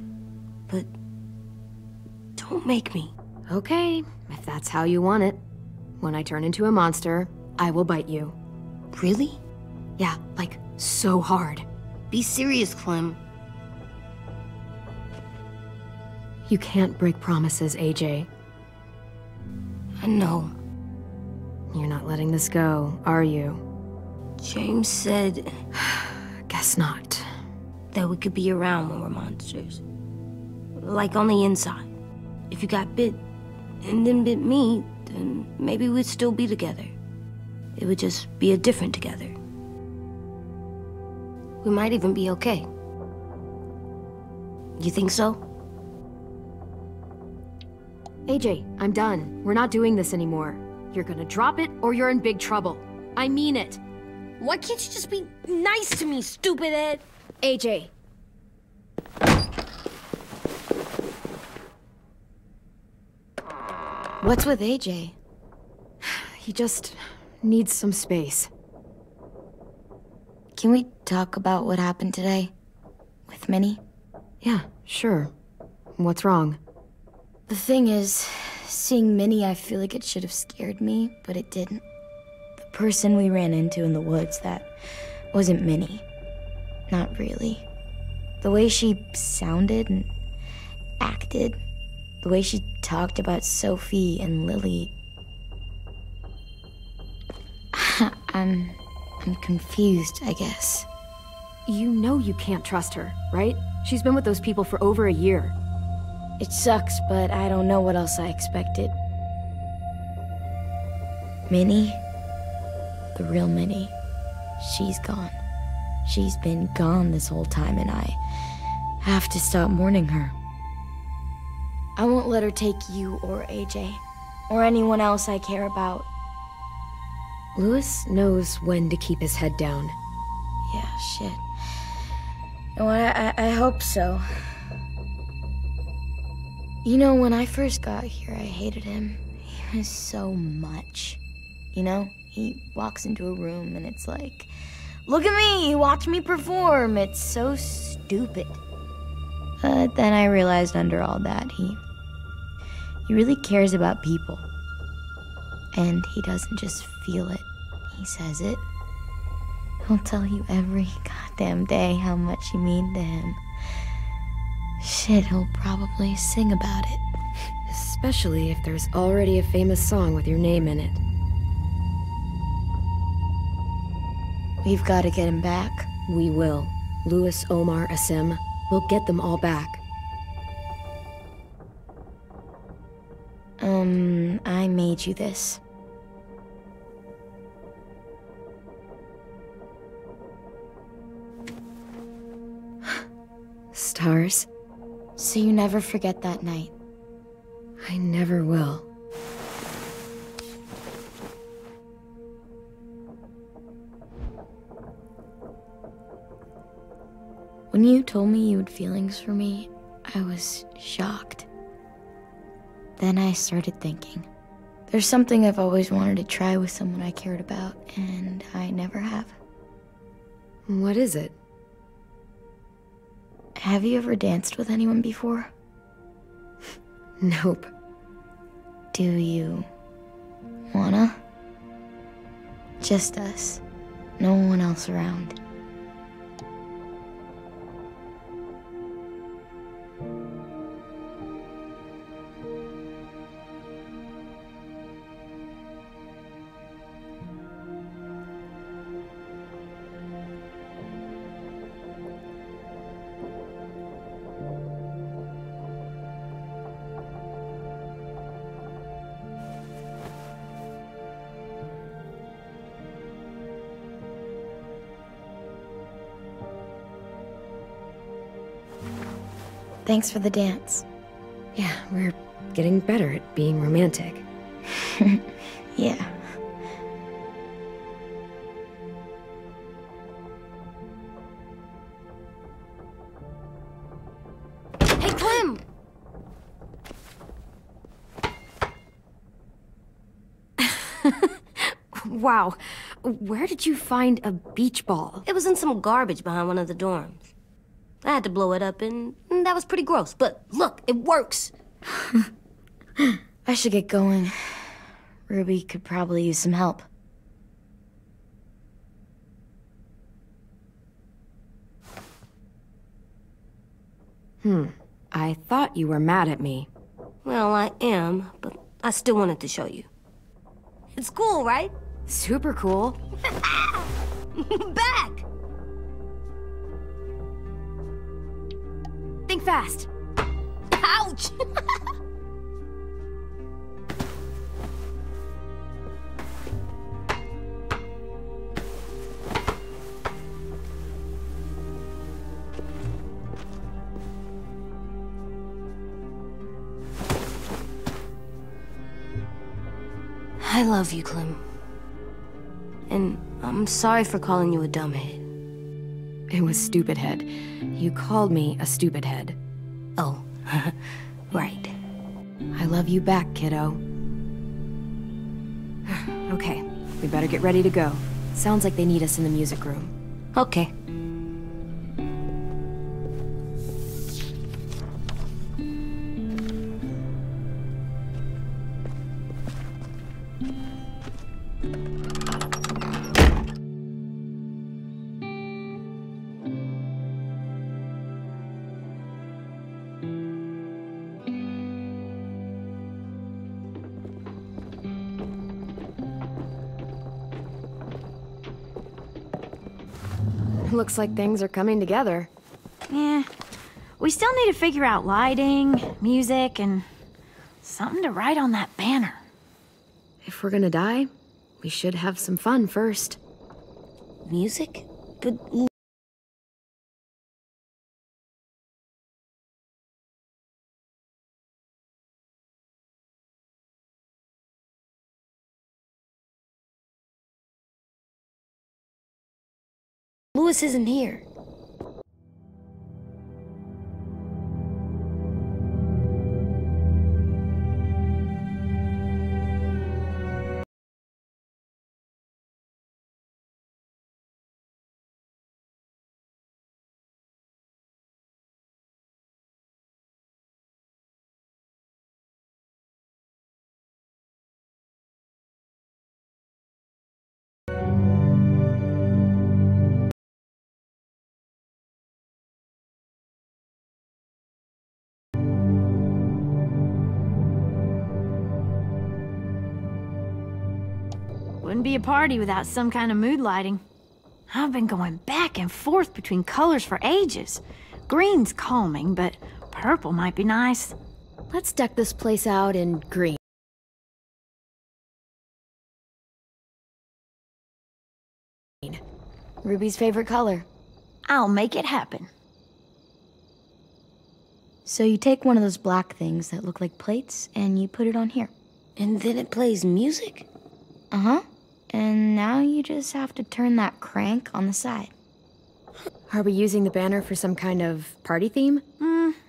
Speaker 7: but don't make me.
Speaker 1: Okay, if that's how you want it. When I turn into a monster, I will bite you.
Speaker 7: Really?
Speaker 1: Yeah, like so hard.
Speaker 7: Be serious, Clem.
Speaker 1: You can't break promises, AJ.
Speaker 7: I know.
Speaker 1: You're not letting this go, are you?
Speaker 7: James said...
Speaker 1: Guess not.
Speaker 7: that we could be around when we're monsters. Like on the inside. If you got bit and then bit me, then maybe we'd still be together. It would just be a different together. We might even be okay. You think so?
Speaker 1: AJ, I'm done. We're not doing this anymore. You're gonna drop it or you're in big trouble. I mean it.
Speaker 7: Why can't you just be nice to me, stupid Ed?
Speaker 1: AJ.
Speaker 4: What's with AJ?
Speaker 1: He just needs some space.
Speaker 4: Can we talk about what happened today? With Minnie?
Speaker 1: Yeah, sure. What's wrong?
Speaker 4: The thing is, seeing Minnie, I feel like it should have scared me, but it didn't. The person we ran into in the woods, that wasn't Minnie. Not really. The way she sounded and acted, the way she talked about Sophie and Lily. I'm confused, I guess.
Speaker 1: You know you can't trust her, right? She's been with those people for over a year.
Speaker 4: It sucks, but I don't know what else I expected. Minnie, the real Minnie, she's gone. She's been gone this whole time, and I have to stop mourning her. I won't let her take you or AJ, or anyone else I care about.
Speaker 1: Louis knows when to keep his head down.
Speaker 4: Yeah, shit. No, I hope so. You know, when I first got here, I hated him. He was so much. You know, he walks into a room and it's like, look at me, watch me perform. It's so stupid. But then I realized under all that, he really cares about people. And he doesn't just feel it, he says it. He'll tell you every goddamn day how much you mean to him. Shit, he'll probably sing about it.
Speaker 1: Especially if there's already a famous song with your name in it.
Speaker 4: We've got to get him back.
Speaker 1: We will. Louis, Omar, Asim. We'll get them all back.
Speaker 4: I made you this.
Speaker 1: Stars?
Speaker 4: So you never forget that night.
Speaker 1: I never will.
Speaker 4: When you told me you had feelings for me, I was shocked. Then I started thinking. There's something I've always wanted to try with someone I cared about, and I never have.
Speaker 1: What is it?
Speaker 4: Have you ever danced with anyone before?
Speaker 1: Nope.
Speaker 4: Do you wanna? Just us. No one else around. Thanks for the dance.
Speaker 1: Yeah, we're getting better at being romantic.
Speaker 4: Yeah.
Speaker 7: Hey, Clem!
Speaker 1: Wow. Where did you find a beach ball?
Speaker 7: It was in some garbage behind one of the dorms. I had to blow it up, and that was pretty gross. But look, it works.
Speaker 4: I should get going. Ruby could probably use some help.
Speaker 1: I thought you were mad at me.
Speaker 7: Well, I am, but I still wanted to show you. It's cool, right?
Speaker 1: Super cool.
Speaker 7: Back!
Speaker 8: fast.
Speaker 4: Ouch!
Speaker 7: I love you, Clem. And I'm sorry for calling you a dumbhead.
Speaker 1: It was Stupidhead. You called me a Stupidhead.
Speaker 7: Oh, right.
Speaker 1: I love you back, kiddo. Okay, we better get ready to go. Sounds like they need us in the music room.
Speaker 7: Okay.
Speaker 1: Looks like things are coming together.
Speaker 8: Yeah, we still need to figure out lighting, music, and something to write on that banner.
Speaker 1: If we're gonna die, we should have some fun first.
Speaker 7: Music? But... Louis isn't here.
Speaker 8: Wouldn't be a party without some kind of mood lighting. I've been going back and forth between colors for ages. Green's calming, but purple might be nice.
Speaker 1: Let's deck this place out in green. Ruby's favorite color.
Speaker 8: I'll make it happen.
Speaker 4: So you take one of those black things that look like plates, and you put it on here.
Speaker 7: And then it plays music?
Speaker 4: Uh-huh. And now you just have to turn that crank on the side.
Speaker 1: Are we using the banner for some kind of party theme?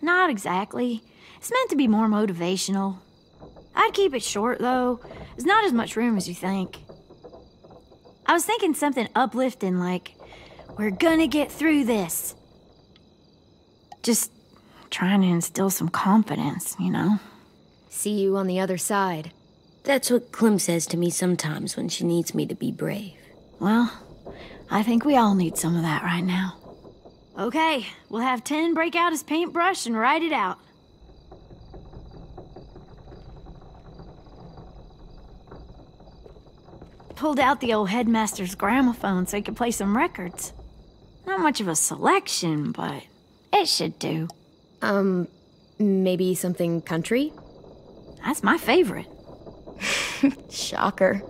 Speaker 8: Not exactly. It's meant to be more motivational. I'd keep it short, though. There's not as much room as you think. I was thinking something uplifting like, we're gonna get through this. Just trying to instill some confidence, you know?
Speaker 1: See you on the other side.
Speaker 7: That's what Clem says to me sometimes when she needs me to be brave.
Speaker 8: Well, I think we all need some of that right now. Okay, we'll have 10 break out his paintbrush and write it out. Pulled out the old headmaster's gramophone so he could play some records. Not much of a selection, but it should do.
Speaker 1: Maybe something country?
Speaker 8: That's my favorite.
Speaker 1: Shocker.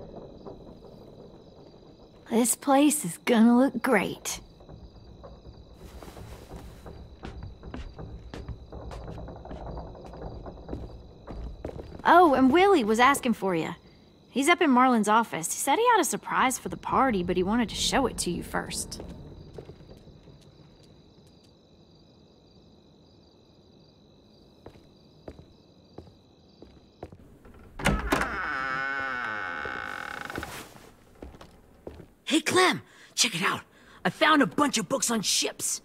Speaker 8: This place is gonna look great. Oh, and Willie was asking for you. He's up in Marlin's office. He said he had a surprise for the party, but he wanted to show it to you first.
Speaker 3: Hey, Clem, check it out. I found a bunch of books on ships.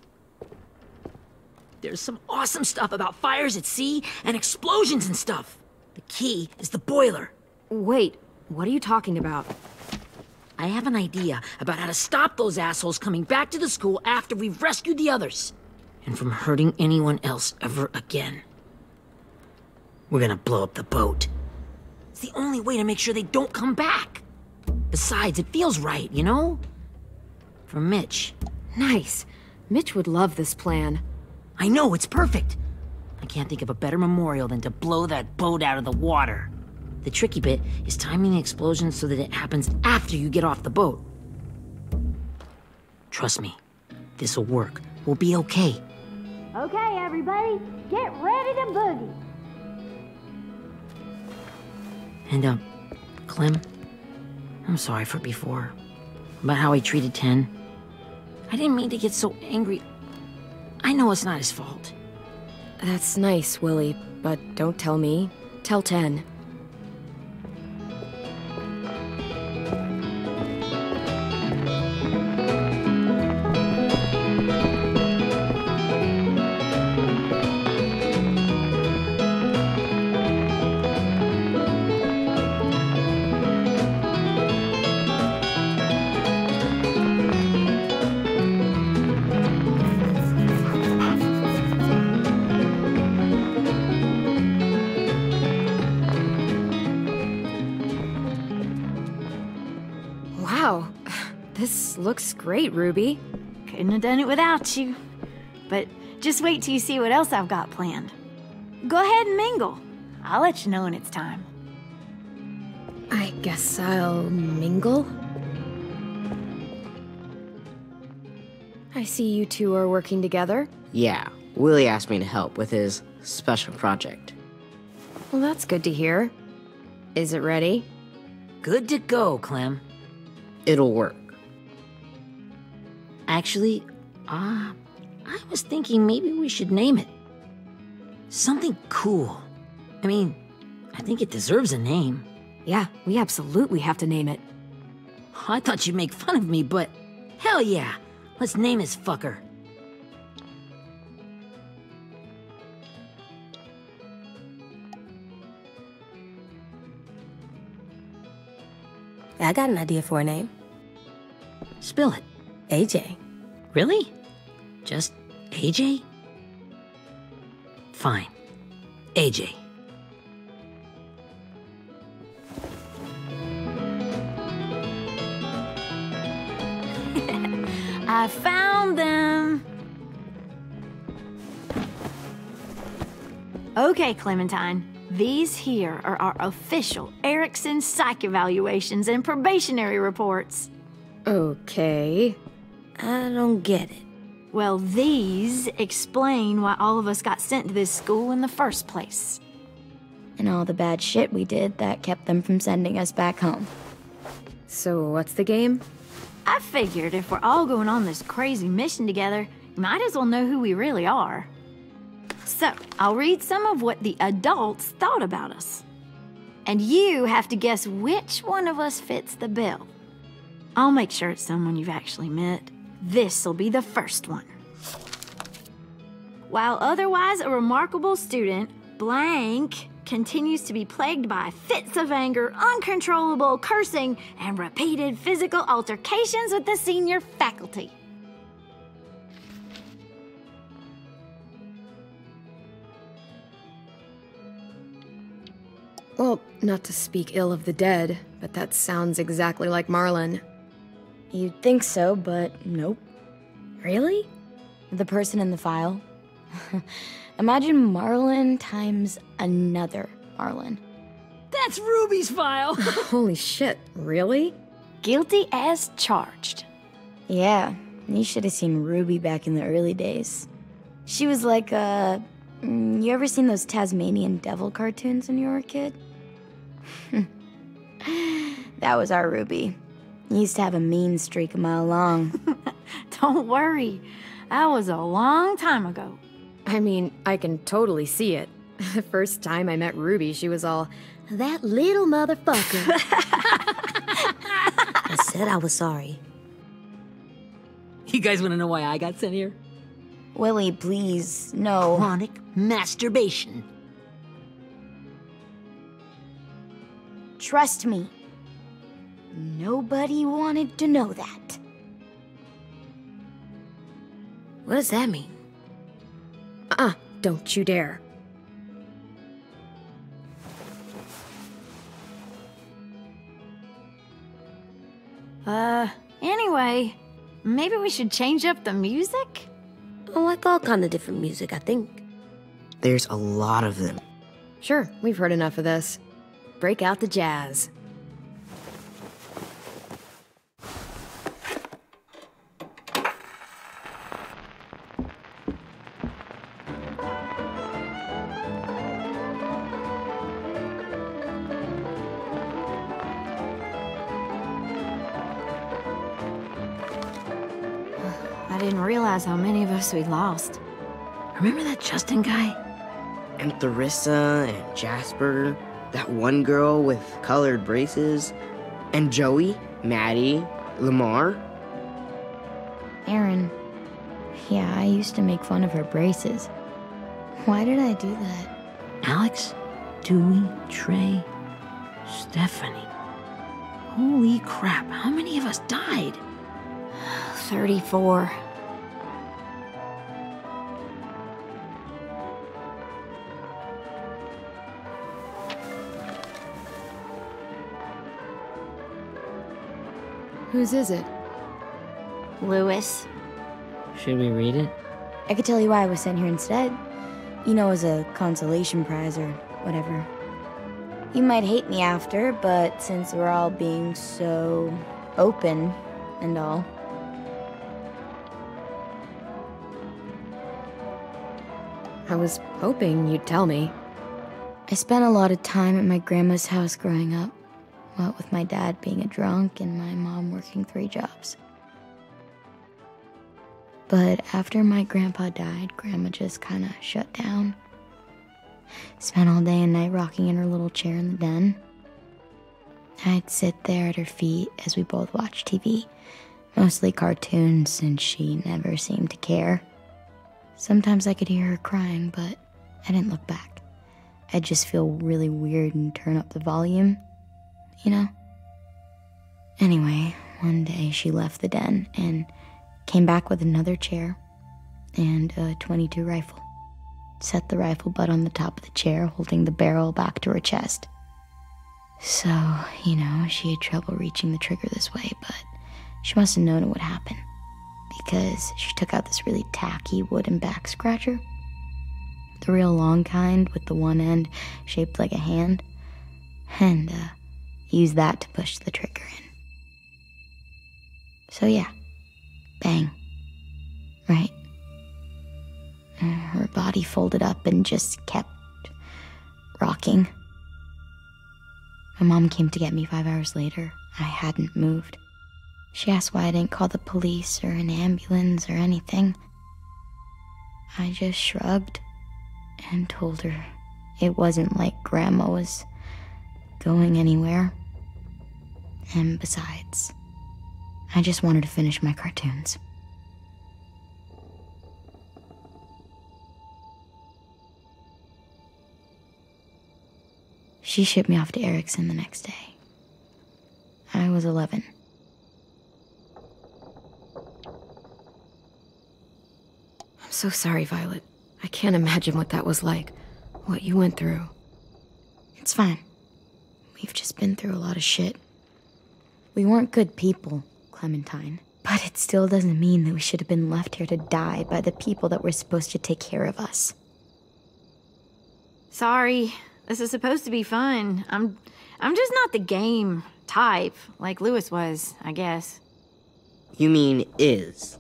Speaker 3: There's some awesome stuff about fires at sea and explosions and stuff. The key is the boiler.
Speaker 1: Wait, what are you talking about?
Speaker 3: I have an idea about how to stop those assholes coming back to the school after we've rescued the others. And from hurting anyone else ever again. We're gonna blow up the boat. It's the only way to make sure they don't come back. Besides, it feels right, you know? For Mitch.
Speaker 1: Nice. Mitch would love this plan.
Speaker 3: I know, it's perfect. I can't think of a better memorial than to blow that boat out of the water. The tricky bit is timing the explosion so that it happens after you get off the boat. Trust me, this'll work. We'll be okay.
Speaker 8: Okay, everybody, get ready to boogie.
Speaker 3: And, Clem, I'm sorry for before. About how he treated Ten. I didn't mean to get so angry. I know it's not his fault.
Speaker 1: That's nice, Willie, but don't tell me. Tell Ten. Wow, this looks great, Ruby.
Speaker 8: Couldn't have done it without you. But just wait till you see what else I've got planned. Go ahead and mingle. I'll let you know when it's time.
Speaker 1: I guess I'll mingle? I see you two are working together.
Speaker 10: Yeah, Willie asked me to help with his special project.
Speaker 1: Well, that's good to hear. Is it ready?
Speaker 3: Good to go, Clem.
Speaker 10: It'll work.
Speaker 3: Actually, I was thinking maybe we should name it. Something cool. I mean, I think it deserves a name.
Speaker 1: Yeah, we absolutely have to name it.
Speaker 3: I thought you'd make fun of me, but hell yeah. Let's name this fucker.
Speaker 7: I got an idea for a name.
Speaker 3: Spill it.
Speaker 7: AJ.
Speaker 3: Really? Just AJ? Fine. AJ.
Speaker 8: I found them. Okay, Clementine. These here are our official Erickson psych evaluations and probationary reports.
Speaker 1: Okay.
Speaker 7: I don't get it.
Speaker 8: Well, these explain why all of us got sent to this school in the first place.
Speaker 4: And all the bad shit we did that kept them from sending us back home.
Speaker 1: So what's the game?
Speaker 8: I figured if we're all going on this crazy mission together, you might as well know who we really are. So, I'll read some of what the adults thought about us. And you have to guess which one of us fits the bill. I'll make sure it's someone you've actually met. This'll be the first one. While otherwise a remarkable student, blank continues to be plagued by fits of anger, uncontrollable cursing, and repeated physical altercations with the senior faculty.
Speaker 1: Well, not to speak ill of the dead, but that sounds exactly like Marlon.
Speaker 4: You'd think so, but nope.
Speaker 1: Really?
Speaker 4: The person in the file. Imagine Marlon times another Marlon.
Speaker 3: That's Ruby's file!
Speaker 1: Holy shit, really?
Speaker 8: Guilty as charged.
Speaker 4: Yeah, you should have seen Ruby back in the early days. She was like you ever seen those Tasmanian devil cartoons when you were a kid? That was our Ruby. Used to have a mean streak a mile long.
Speaker 8: Don't worry, that was a long time ago.
Speaker 1: I mean, I can totally see it. The first time I met Ruby, she was all, "That little motherfucker."
Speaker 7: I said I was sorry.
Speaker 3: You guys want to know why I got sent here?
Speaker 4: Willie, please, no.
Speaker 3: Chronic masturbation.
Speaker 4: Trust me. Nobody wanted to know that.
Speaker 7: What does that mean?
Speaker 1: Don't you dare.
Speaker 8: Anyway, maybe we should change up the music?
Speaker 7: I like all kind of different music, I think.
Speaker 10: There's a lot of them.
Speaker 1: Sure, we've heard enough of this. Break out the jazz.
Speaker 8: I didn't realize how many of us we'd lost.
Speaker 3: Remember that Justin guy?
Speaker 10: And Theresa and Jasper, that one girl with colored braces, and Joey, Maddie, Lamar.
Speaker 4: Erin. Yeah, I used to make fun of her braces. Why did I do that?
Speaker 3: Alex, Dewey, Trey, Stephanie. Holy crap, how many of us died?
Speaker 8: 34.
Speaker 1: Whose is it?
Speaker 8: Louis.
Speaker 3: Should we read it?
Speaker 4: I could tell you why I was sent here instead. You know, as a consolation prize or whatever. You might hate me after, but since we're all being so open and all.
Speaker 1: I was hoping you'd tell me.
Speaker 4: I spent a lot of time at my grandma's house growing up. What with my dad being a drunk and my mom working 3 jobs. But after my grandpa died, Grandma just kind of shut down. Spent all day and night rocking in her little chair in the den. I'd sit there at her feet as we both watched TV. Mostly cartoons, since she never seemed to care. Sometimes I could hear her crying, but I didn't look back. I'd just feel really weird and turn up the volume, you know? Anyway, one day she left the den and came back with another chair and a .22 rifle. Set the rifle butt on the top of the chair, holding the barrel back to her chest. So, you know, she had trouble reaching the trigger this way, but she must have known it would happen, because she took out this really tacky wooden back scratcher. The real long kind with the one end shaped like a hand, and used that to push the trigger in. So yeah, bang, right? Her body folded up and just kept rocking. My mom came to get me 5 hours later. I hadn't moved. She asked why I didn't call the police or an ambulance or anything. I just shrugged and told her it wasn't like Grandma was going anywhere. And besides, I just wanted to finish my cartoons. She shipped me off to Erickson the next day. I was 11.
Speaker 1: I'm so sorry, Violet. I can't imagine what that was like. What you went through.
Speaker 4: It's fine. We've just been through a lot of shit. We weren't good people, Clementine. But it still doesn't mean that we should have been left here to die by the people that were supposed to take care of us.
Speaker 8: Sorry. This is supposed to be fun. I'm just not the game type like Louis was, I guess.
Speaker 10: You mean is.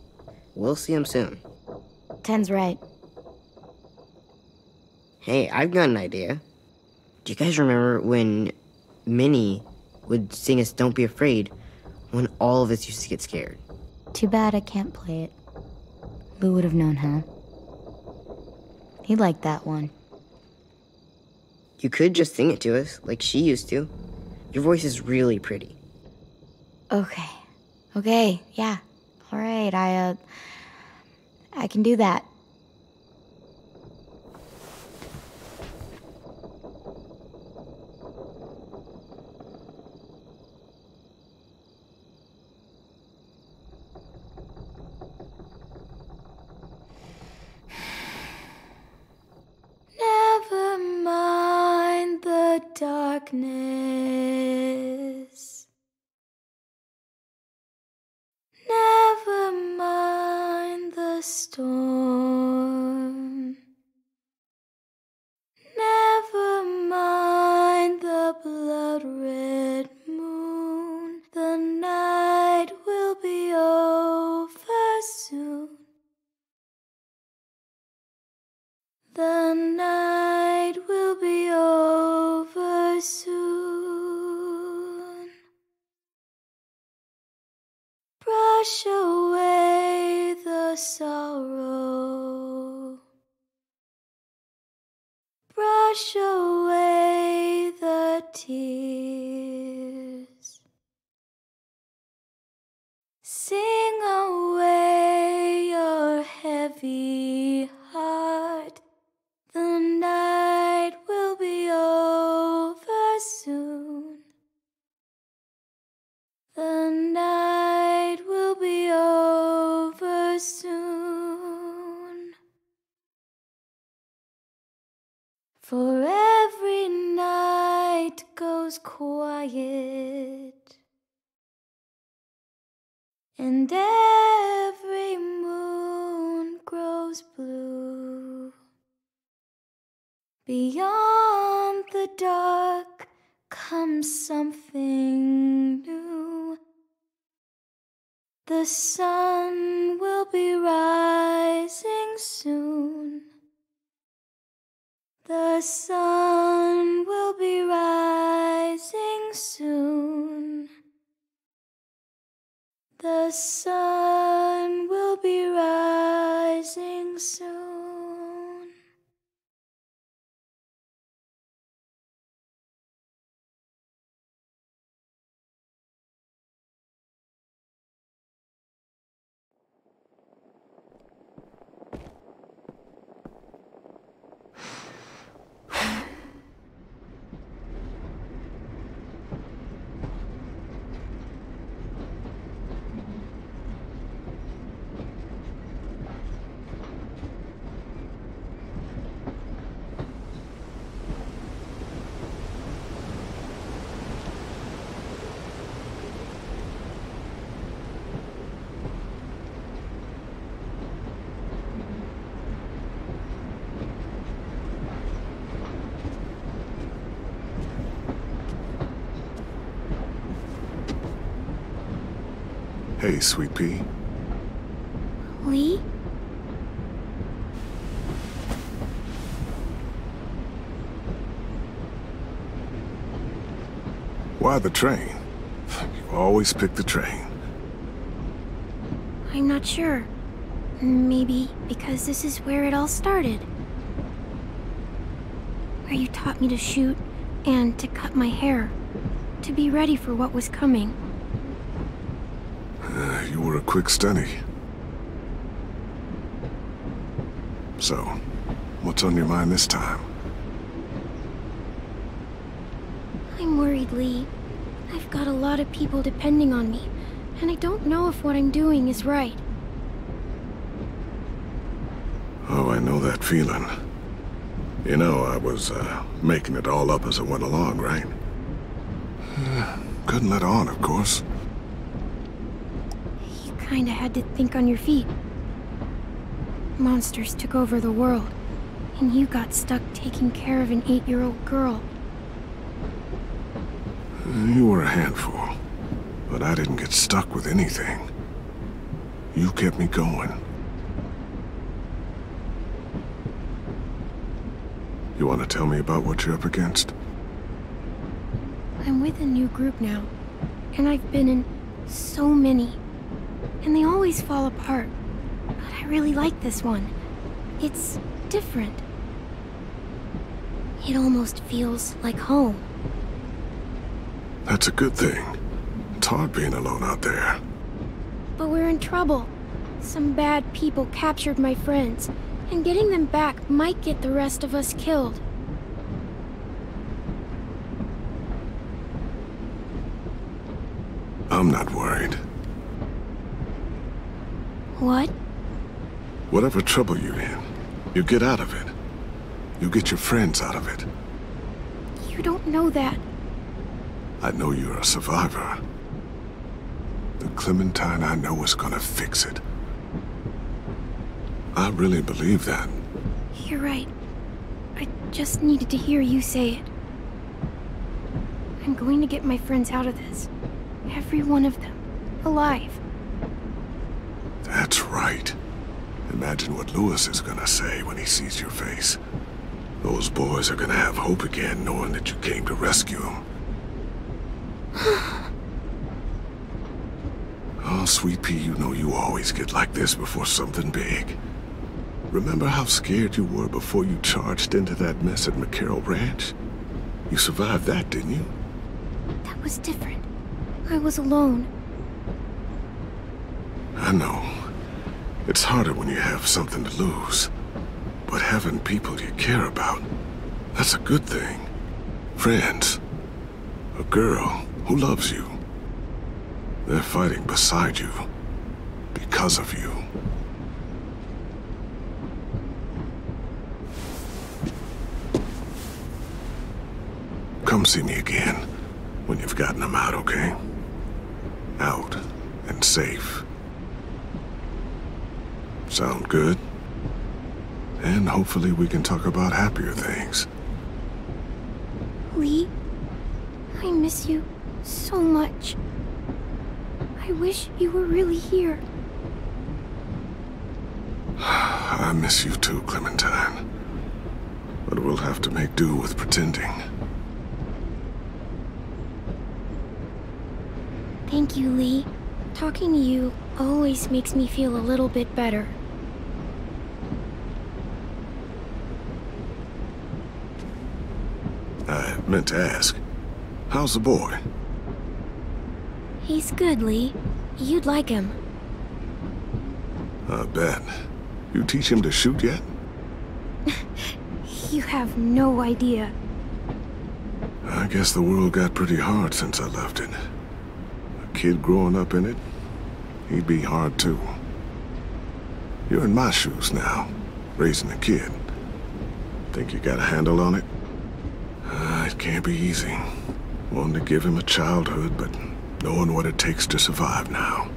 Speaker 10: We'll see him soon.
Speaker 4: 10's right.
Speaker 10: Hey, I've got an idea. Do you guys remember when Minnie would sing us Don't Be Afraid when all of us used to get scared?
Speaker 4: Too bad I can't play it. Lou would have known how. He liked that one.
Speaker 10: You could just sing it to us, like she used to. Your voice is really pretty.
Speaker 4: Okay, yeah. All right, I can do that. Never mind the darkness. Never mind the storm.
Speaker 5: wash away the tears. Sing away your heavy heart. The night will be over soon. The night will be over soon. For every night goes quiet, and every moon grows blue. Beyond the dark comes something new. The sun will be rising soon. The sun will be rising soon. The sun will be rising soon.
Speaker 2: Hey, Sweet Pea.
Speaker 1: Lee?
Speaker 2: Why the train? You always pick the train.
Speaker 1: I'm not sure. Maybe because this is where it all started. Where you taught me to shoot and to cut my hair. To be ready for what was coming.
Speaker 2: You were a quick study. So, what's on your mind this time?
Speaker 1: I'm worried, Lee. I've got a lot of people depending on me, and I don't know if what I'm doing is right.
Speaker 2: Oh, I know that feeling. You know, I was, making it all up as I went along, right? Couldn't let on, of course.
Speaker 1: You kinda had to think on your feet. Monsters took over the world, and you got stuck taking care of an 8-year-old girl.
Speaker 2: You were a handful, but I didn't get stuck with anything. You kept me going. You want to tell me about what you're up against?
Speaker 1: I'm with a new group now, and I've been in so many, and they always fall apart. But I really like this one. It's different. It almost feels like home.
Speaker 2: That's a good thing. It's hard being alone out there.
Speaker 1: But we're in trouble. Some bad people captured my friends, and getting them back might get the rest of us killed.
Speaker 2: I'm not worried.
Speaker 1: What?
Speaker 2: Whatever trouble you're in, you get out of it. You get your friends out of it.
Speaker 1: You don't know that.
Speaker 2: I know you're a survivor. The Clementine I know is gonna fix it. I really believe that.
Speaker 1: You're right. I just needed to hear you say it. I'm going to get my friends out of this. Every one of them. Alive.
Speaker 2: That's right. Imagine what Louis is gonna say when he sees your face. Those boys are gonna have hope again knowing that you came to rescue them. Oh, Sweet Pea, you know you always get like this before something big. Remember how scared you were before you charged into that mess at McCarroll Ranch? You survived that, didn't you?
Speaker 1: That was different. I was alone.
Speaker 2: I know. It's harder when you have something to lose. But having people you care about, that's a good thing. Friends. A girl who loves you. They're fighting beside you. Because of you. Come see me again when you've gotten them out, okay? Out and safe. Sound good? And hopefully we can talk about happier things.
Speaker 1: Lee, I miss you so much. I wish you were really here.
Speaker 2: I miss you too, Clementine. But we'll have to make do with pretending.
Speaker 1: Thank you, Lee. Talking to you always makes me feel a little bit better.
Speaker 2: I meant to ask, how's the boy?
Speaker 1: He's good, Lee. You'd like him.
Speaker 2: I bet. You teach him to shoot yet?
Speaker 1: You have no idea.
Speaker 2: I guess the world got pretty hard since I left it. A kid growing up in it, he'd be hard too. You're in my shoes now, raising a kid. Think you got a handle on it? It can't be easy. Wanting to give him a childhood, but knowing what it takes to survive now.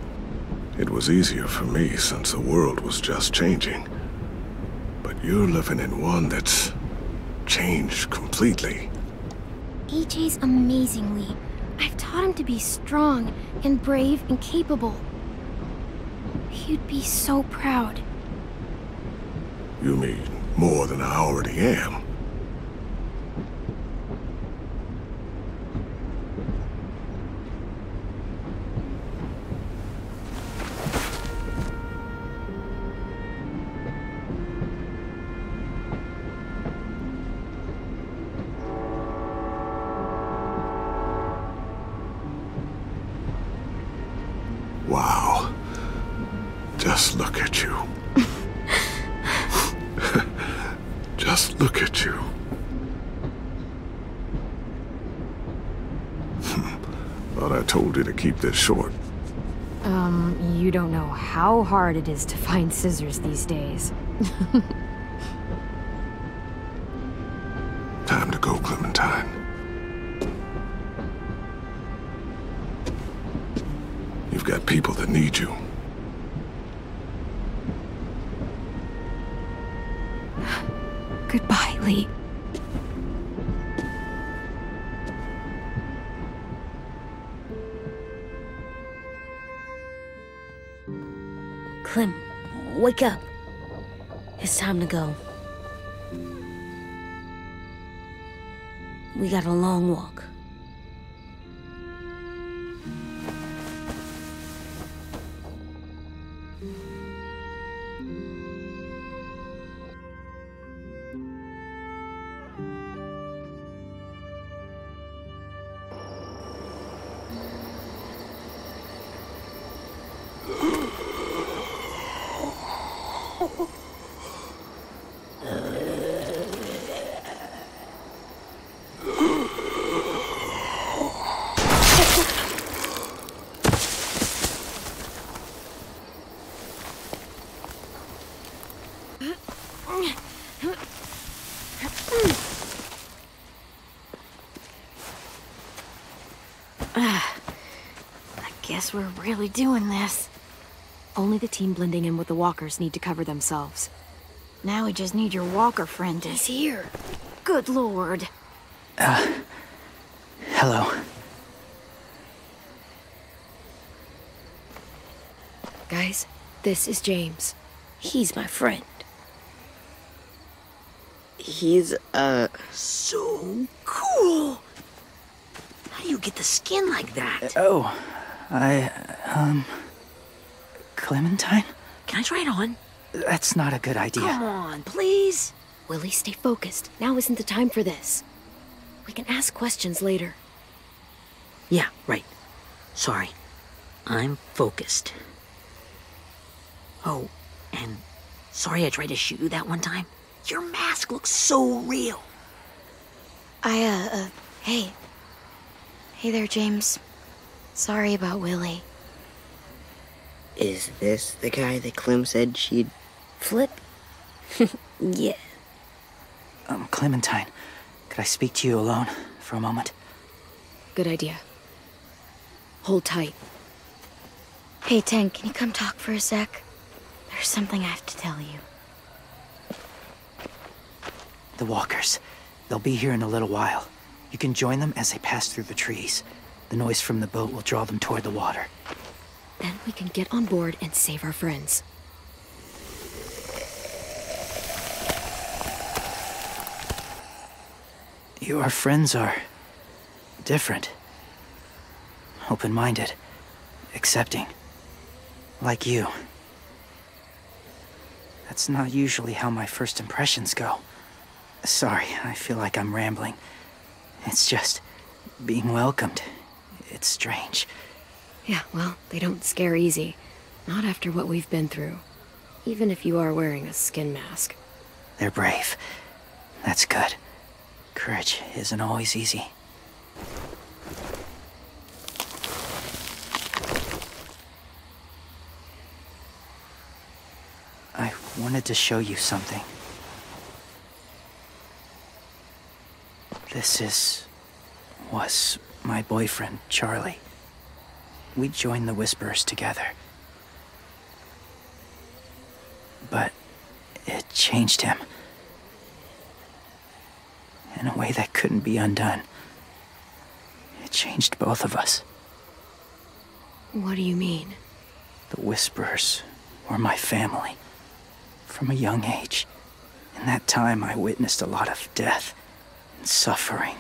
Speaker 2: It was easier for me since the world was just changing. But you're living in one that's changed completely.
Speaker 1: AJ's amazing, Lee. I've taught him to be strong and brave and capable. He'd be so proud.
Speaker 2: You mean more than I already am? Wow. Just look at you. Just look at you. Thought I told you to keep this short.
Speaker 1: You don't know how hard it is to find scissors these days.
Speaker 2: Time to go, Clementine. You've got people that need you.
Speaker 1: Goodbye, Lee.
Speaker 7: Clem, wake up. It's time to go. We got a long walk.
Speaker 1: Guess we're really doing this. Only the team blending in with the walkers need to cover themselves.
Speaker 8: Now we just need your walker friend to...
Speaker 1: He's here.
Speaker 8: Good lord.
Speaker 9: Hello.
Speaker 1: Guys, this is James.
Speaker 7: He's my friend.
Speaker 10: He's, so cool. How do you get the skin like that?
Speaker 9: Clementine?
Speaker 3: Can I try it on?
Speaker 9: That's not a good idea.
Speaker 3: Come on, please.
Speaker 1: Willie, stay focused. Now isn't the time for this. We can ask questions later.
Speaker 3: Yeah, right. Sorry. I'm focused. Oh, and sorry I tried to shoot you that one time. Your mask looks so real.
Speaker 4: Hey. Hey there, James. Sorry about Willie.
Speaker 10: Is this the guy that Clem said she'd flip?
Speaker 7: Yeah.
Speaker 9: Clementine, could I speak to you alone for a moment?
Speaker 1: Good idea. Hold tight.
Speaker 4: Hey, Ten, can you come talk for a sec? There's something I have to tell you.
Speaker 9: The walkers. They'll be here in a little while. You can join them as they pass through the trees. The noise from the boat will draw them toward the water.
Speaker 1: Then we can get on board and save our friends.
Speaker 9: Your friends are different. Open-minded. Accepting. Like you. That's not usually how my first impressions go. Sorry, I feel like I'm rambling. It's just being welcomed. It's strange.
Speaker 1: Yeah, well, they don't scare easy. Not after what we've been through. Even if you are wearing a skin mask.
Speaker 9: They're brave. That's good. Courage isn't always easy. I wanted to show you something. This was my boyfriend, Charlie. We joined the Whisperers together. But it changed him. In a way that couldn't be undone. It changed both of us.
Speaker 1: What do you mean?
Speaker 9: The Whisperers were my family. From a young age. In that time, I witnessed a lot of death and suffering.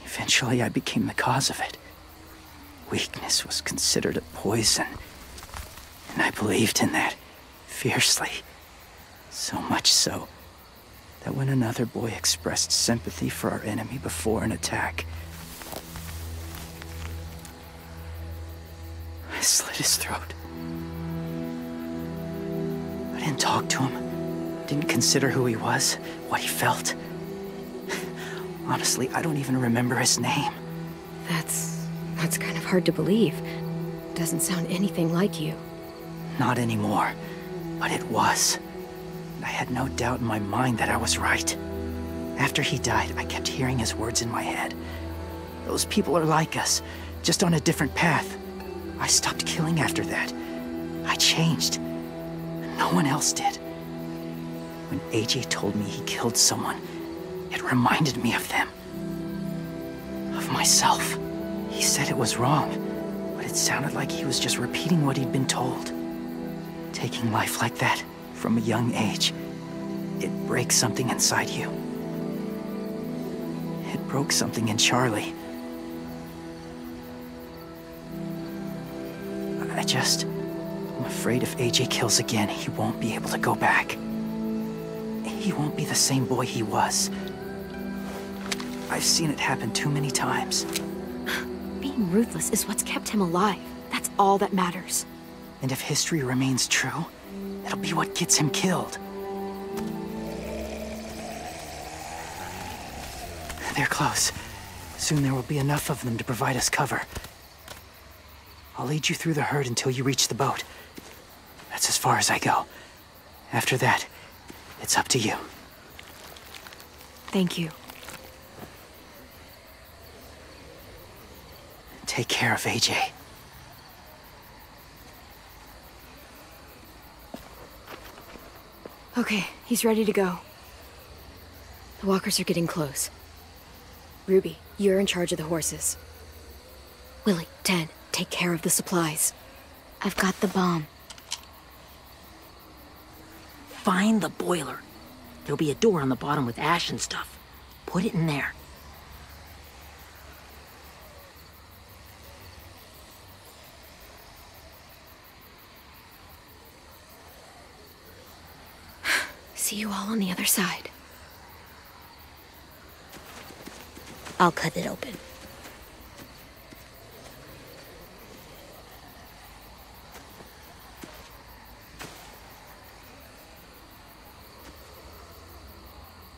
Speaker 9: Eventually, I became the cause of it. Weakness was considered a poison. And I believed in that fiercely. So much so that when another boy expressed sympathy for our enemy before an attack, I slit his throat. I didn't talk to him, didn't consider who he was, what he felt. Honestly, I don't even remember his name.
Speaker 1: That's kind of hard to believe. Doesn't sound anything like you.
Speaker 9: Not anymore, but it was. I had no doubt in my mind that I was right. After he died, I kept hearing his words in my head. Those people are like us, just on a different path. I stopped killing after that. I changed. No one else did. When AJ told me he killed someone, it reminded me of them. Of myself. He said it was wrong, but it sounded like he was just repeating what he'd been told. Taking life like that, from a young age, it breaks something inside you. It broke something in Charlie. I'm afraid if AJ kills again, he won't be able to go back. He won't be the same boy he was. I've seen it happen too many times.
Speaker 1: Being ruthless is what's kept him alive. That's all that matters.
Speaker 9: And if history remains true, it'll be what gets him killed. They're close. Soon there will be enough of them to provide us cover. I'll lead you through the herd until you reach the boat. That's as far as I go. After that, it's up to you.
Speaker 1: Thank you.
Speaker 9: Take care of AJ.
Speaker 1: Okay, he's ready to go. The walkers are getting close. Ruby, you're in charge of the horses. Willie, Ten, take care of the supplies.
Speaker 4: I've got the bomb.
Speaker 3: Find the boiler. There'll be a door on the bottom with ash and stuff. Put it in there.
Speaker 1: see you all on the other side.
Speaker 7: I'll cut it open.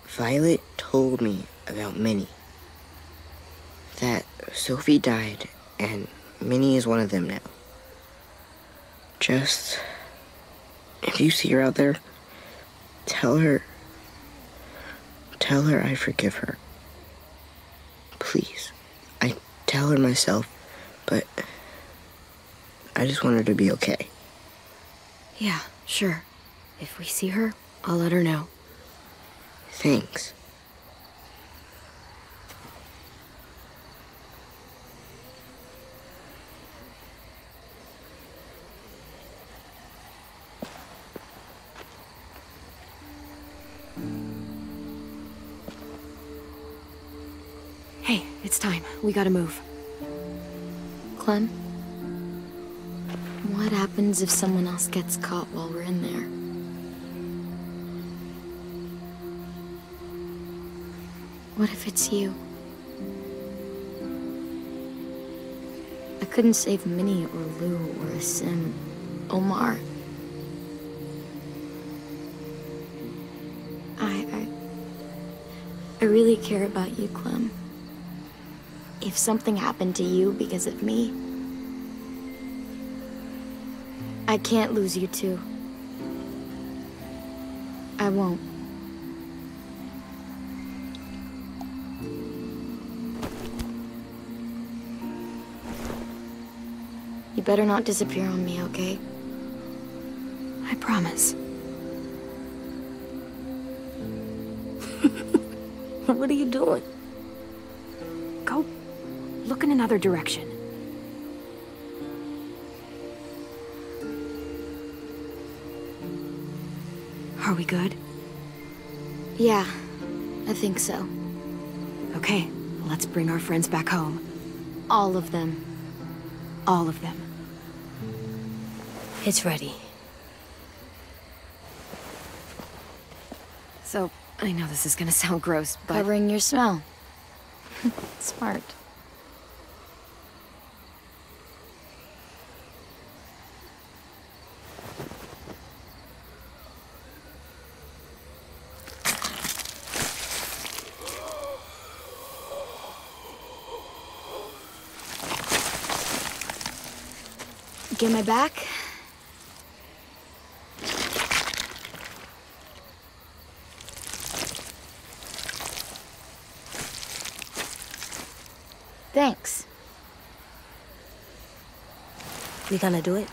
Speaker 10: Violet told me about Minnie. That Sophie died, and Minnie is one of them now. Just, if you see her out there, tell her I forgive her. Please. I tell her myself, but I just want her to be okay.
Speaker 1: Yeah, sure. If we see her, I'll let her know.
Speaker 10: Thanks.
Speaker 1: Hey, it's time. We gotta move.
Speaker 4: Clem? What happens if someone else gets caught while we're in there? What if it's you? I couldn't save Minnie or Lou or Asim, Omar. I really care about you, Clem. If something happened to you because of me, I can't lose you too. I won't. You better not disappear on me, okay?
Speaker 1: I promise.
Speaker 7: What are you doing?
Speaker 1: Go look in another direction. Are we good?
Speaker 4: Yeah, I think so.
Speaker 1: Okay, let's bring our friends back home.
Speaker 4: All of them.
Speaker 1: All of them.
Speaker 7: It's ready.
Speaker 1: So, I know this is gonna sound gross, but...
Speaker 4: Covering your smell. Smart. Get my back? Thanks.
Speaker 7: We gonna do it?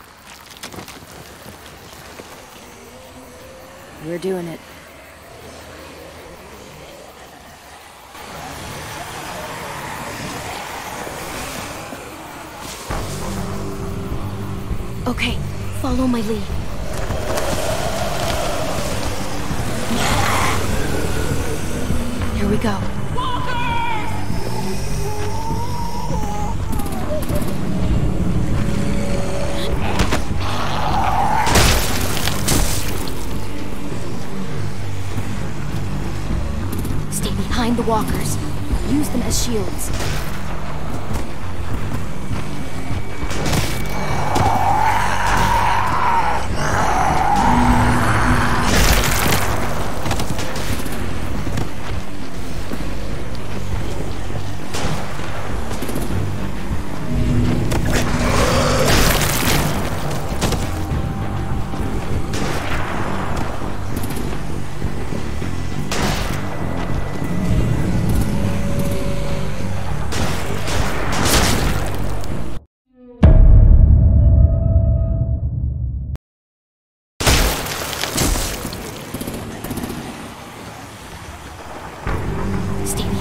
Speaker 1: We're doing it. Okay, follow my lead. Here we go. Stay behind the walkers. Use them as shields.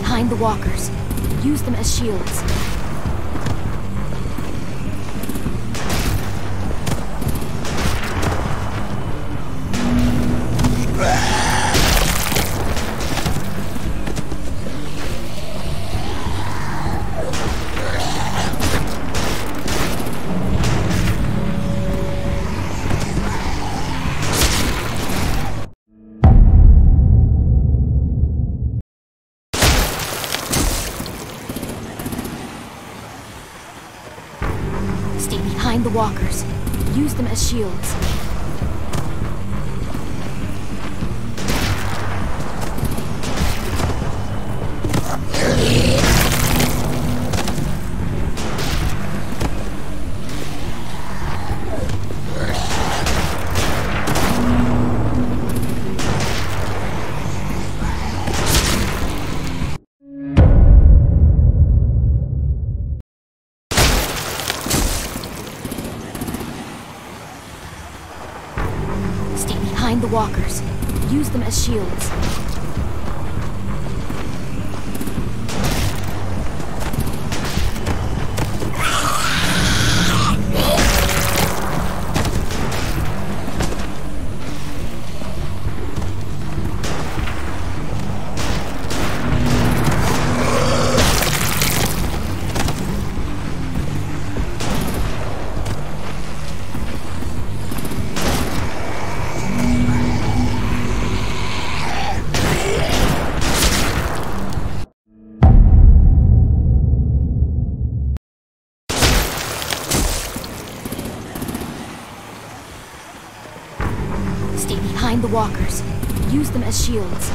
Speaker 1: Behind the walkers. Use them as shields.
Speaker 4: behind the walkers. Use them as shields. The walkers. Use them as shields. Behind the walkers. Use them as shields.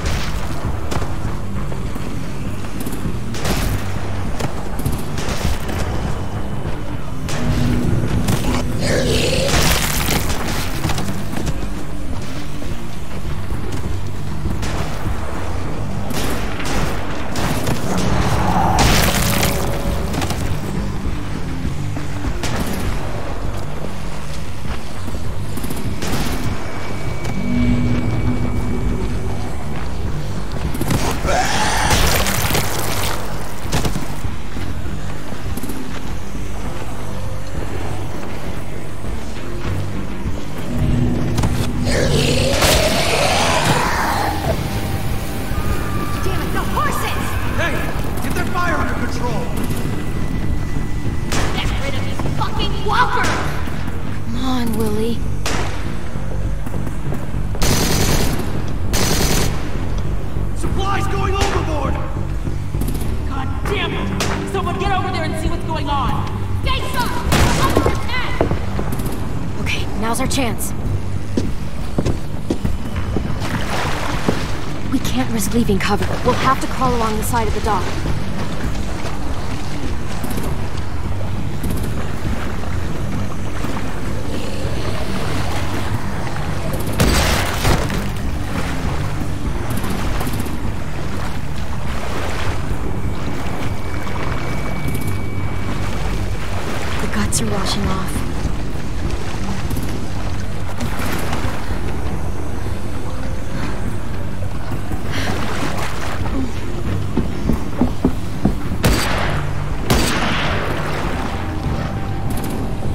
Speaker 4: Now's our chance. We can't risk leaving cover. We'll have to crawl along the side of the dock. The guts are washing off.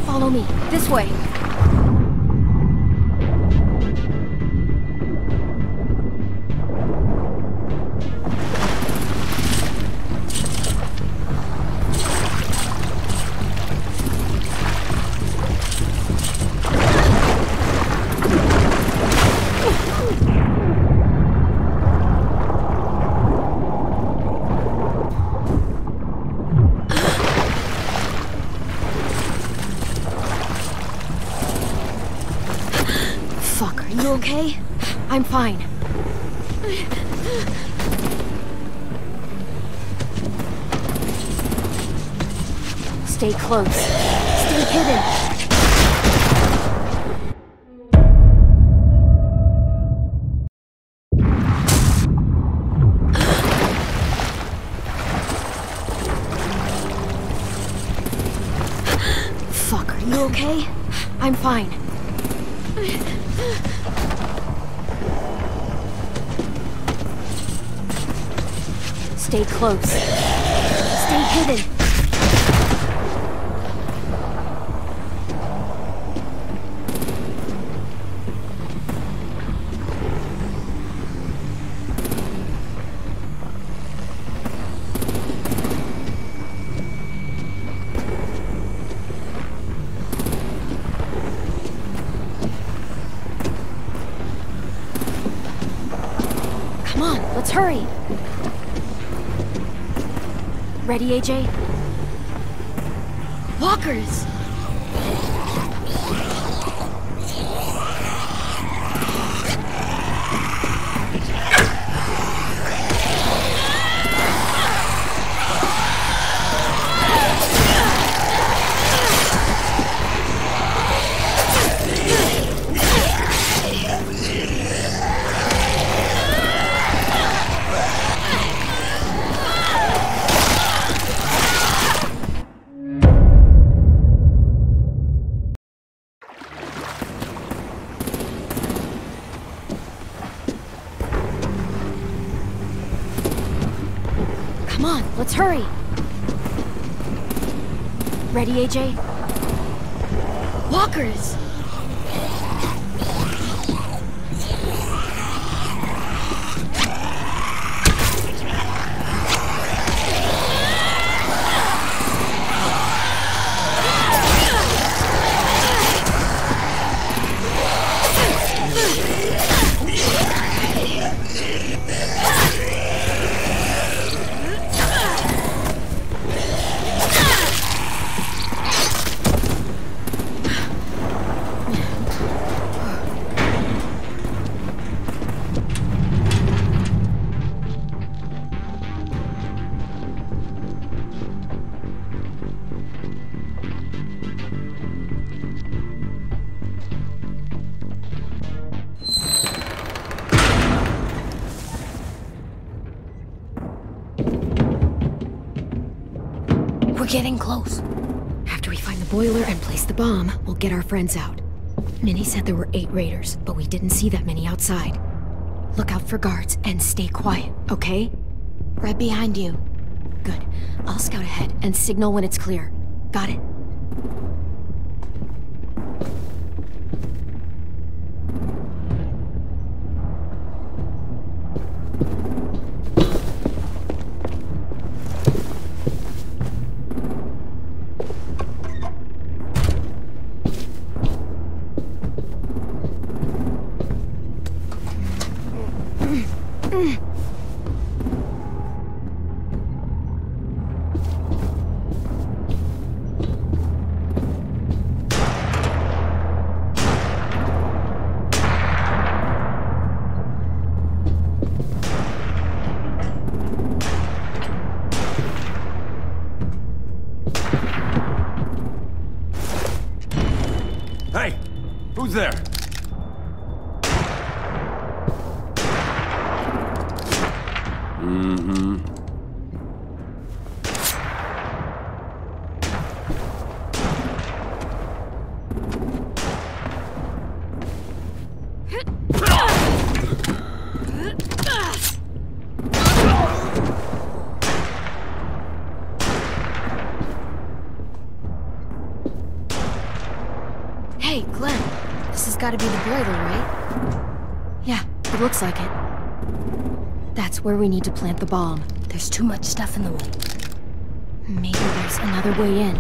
Speaker 4: Follow me. This way. You okay? I'm fine. Stay close. Stay hidden. Fuck, are you okay? I'm fine. Stay close. Stay hidden. Come on, let's hurry. Ready, AJ? Walkers!
Speaker 1: Come on, let's hurry. Ready, AJ? Walkers! We're getting close. After we find the boiler and place the bomb, we'll get our friends out. Minnie said there were 8 raiders, but we didn't see that many outside. Look out for guards and stay quiet, okay?
Speaker 4: Right behind you.
Speaker 1: Good. I'll scout ahead and signal when it's clear. Got it?
Speaker 11: Hey! Who's there? Mm-hmm.
Speaker 1: Hey, Glenn. This has got to be the boiler, right? Yeah, it looks like it. That's where we need to plant the bomb.
Speaker 7: There's too much stuff in the way.
Speaker 1: Maybe there's another way in.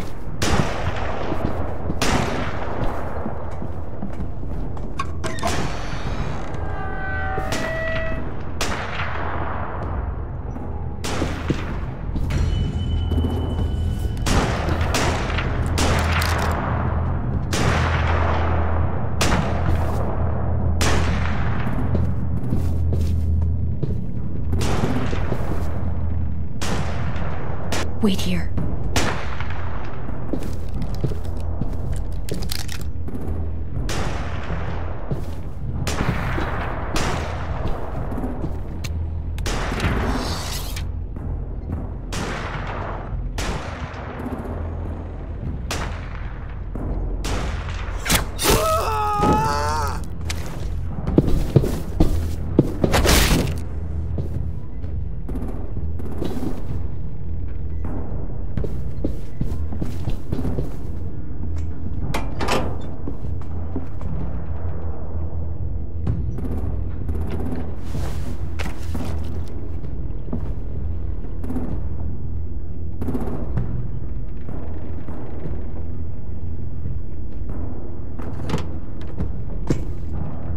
Speaker 1: Wait here.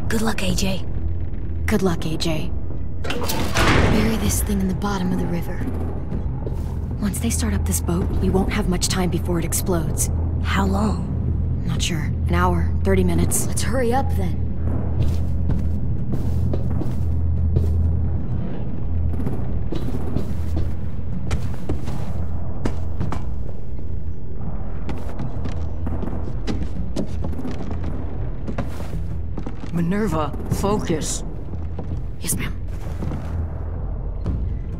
Speaker 7: Good luck, AJ.
Speaker 1: Good luck, AJ. Bury this thing in the bottom of the river. Once they start up this boat, we won't have much time before it explodes.
Speaker 7: How long?
Speaker 1: Not sure. An hour, 30 minutes.
Speaker 4: Let's hurry up then.
Speaker 3: Minerva, focus.
Speaker 1: Yes, ma'am.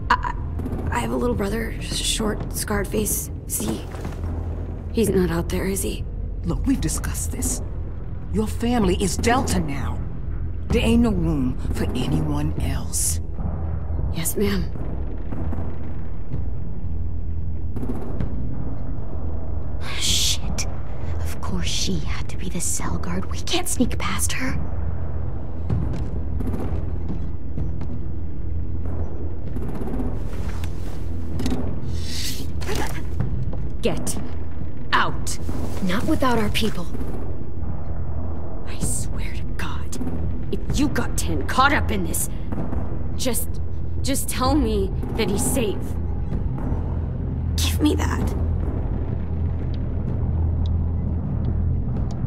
Speaker 1: I have a little brother, short, scarred face. See, he's not out there, is he?
Speaker 3: Look, we've discussed this. Your family is Delta now. There ain't no room for anyone else.
Speaker 1: Yes, ma'am.
Speaker 4: Shit. Of course she had to be the cell guard. We can't sneak past her.
Speaker 1: Get out. Not without our people. I swear to God, if you got 10 caught up in this, just tell me that he's safe. Give me that.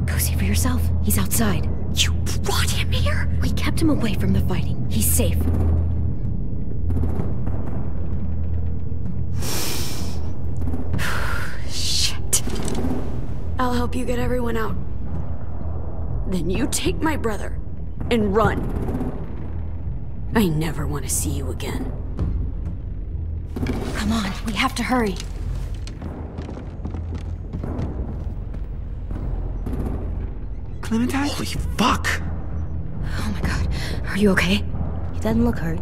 Speaker 1: Go see for yourself. He's outside. You brought him here? We kept him away from the fighting. He's safe. I'll help you get everyone out. Then you take my brother and run. I never want to see you again.
Speaker 4: Come on, we have to hurry.
Speaker 12: Clementine?
Speaker 9: Holy fuck!
Speaker 1: Oh my God. Are you okay?
Speaker 7: He doesn't look hurt.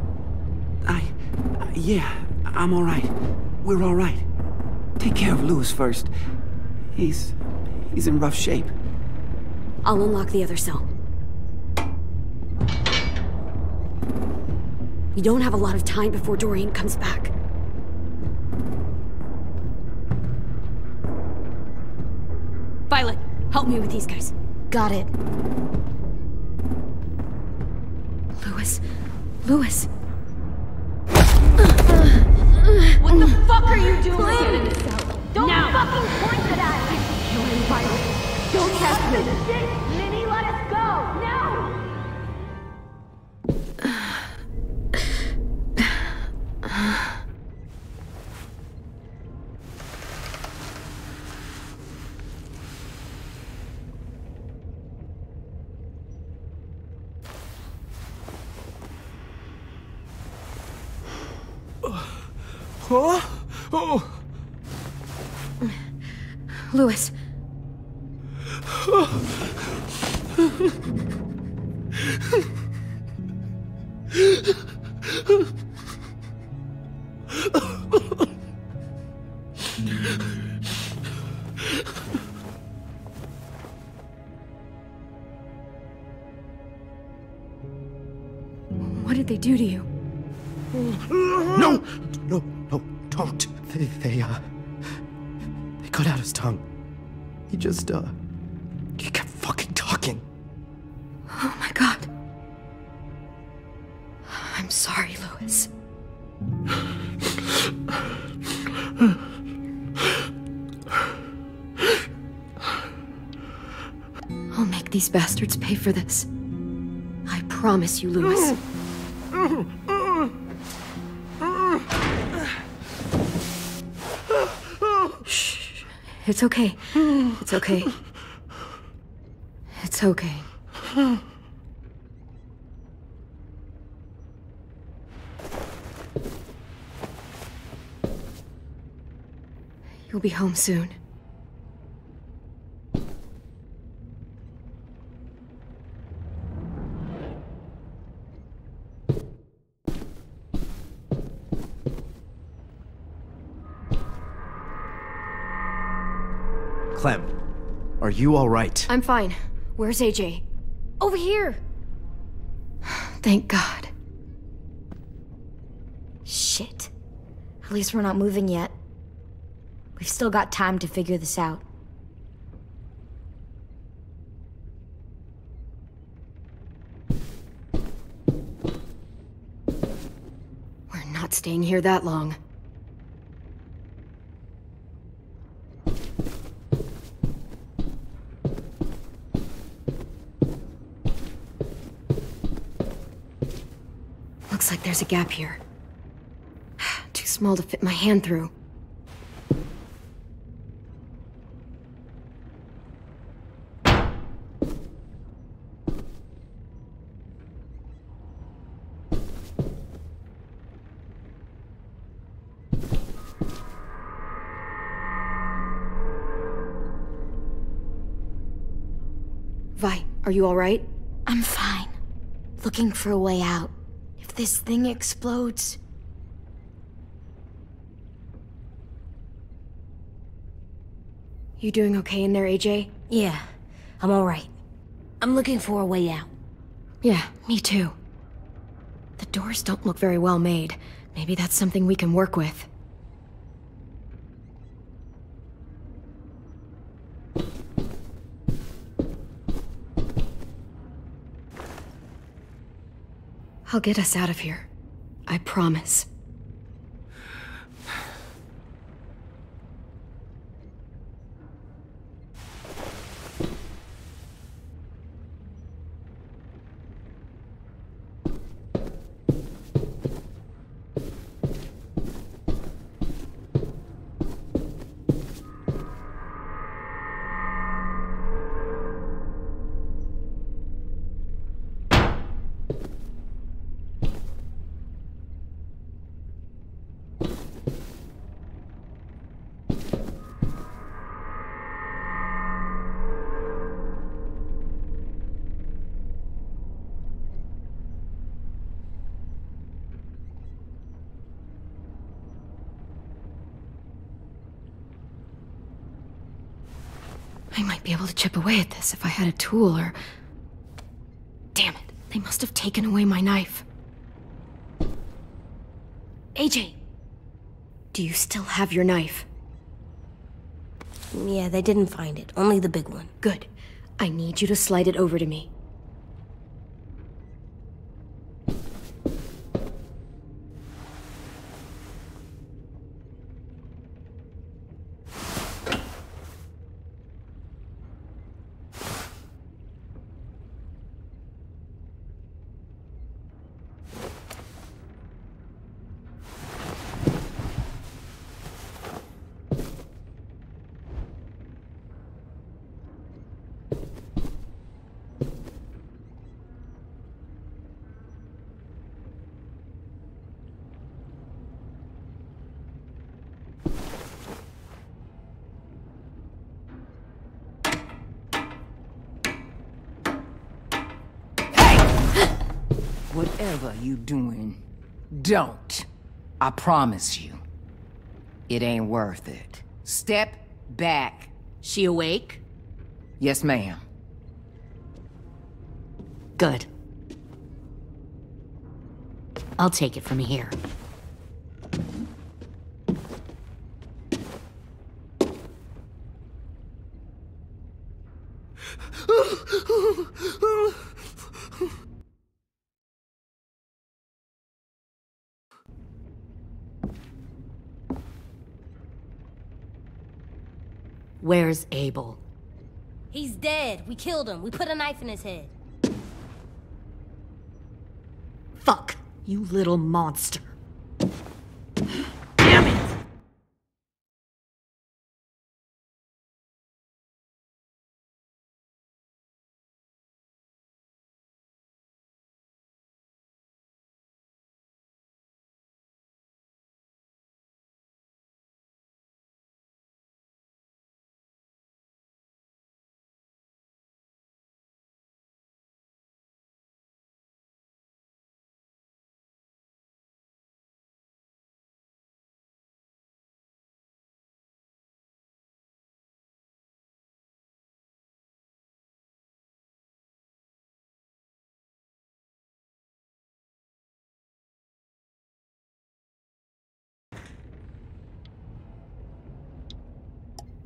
Speaker 12: Yeah, I'm alright. We're alright. Take care of Louis first. He's in rough shape.
Speaker 1: I'll unlock the other cell. We don't have a lot of time before Doreen comes back. Violet, help me with these guys.
Speaker 4: Got it.
Speaker 1: Louis.
Speaker 8: What the fuck are you doing? Don't fucking point it at me!
Speaker 1: Killing Violet. Don't test me.
Speaker 8: Minnie, let us go! Now!
Speaker 12: Huh? Oh!
Speaker 1: Louis. What did they do to you?
Speaker 9: No, don't. They cut out his tongue. He kept fucking talking.
Speaker 1: Oh my God. I'm sorry, Louis. I'll make these bastards pay for this. I promise you, Louis. Shh. It's okay. It's okay. It's okay. You'll be home soon.
Speaker 9: Clem, are you all right?
Speaker 1: I'm fine. Where's AJ?
Speaker 4: Over here!
Speaker 1: Thank God.
Speaker 4: Shit. At least we're not moving yet. We've still got time to figure this out.
Speaker 1: We're not staying here that long. There's a gap here. Too small to fit my hand through. Vi, are you alright?
Speaker 4: I'm fine. Looking for a way out. If this thing explodes...
Speaker 1: You doing okay in there, AJ?
Speaker 7: Yeah, I'm alright. I'm looking for a way out.
Speaker 1: Yeah, me too. The doors don't look very well made. Maybe that's something we can work with. I'll get us out of here. I promise. I might be able to chip away at this if I had a tool or... Damn it, they must have taken away my knife. AJ! Do you still have your knife?
Speaker 7: Yeah, they didn't find it. Only the big one.
Speaker 1: Good. I need you to slide it over to me.
Speaker 13: Whatever you doing, don't. I promise you. It ain't worth it. Step back.
Speaker 3: She awake?
Speaker 13: Yes, ma'am.
Speaker 3: Good. I'll take it from here. Where's Abel?
Speaker 7: He's dead. We killed him. We put a knife in his head.
Speaker 3: Fuck, you little monster. Damn it!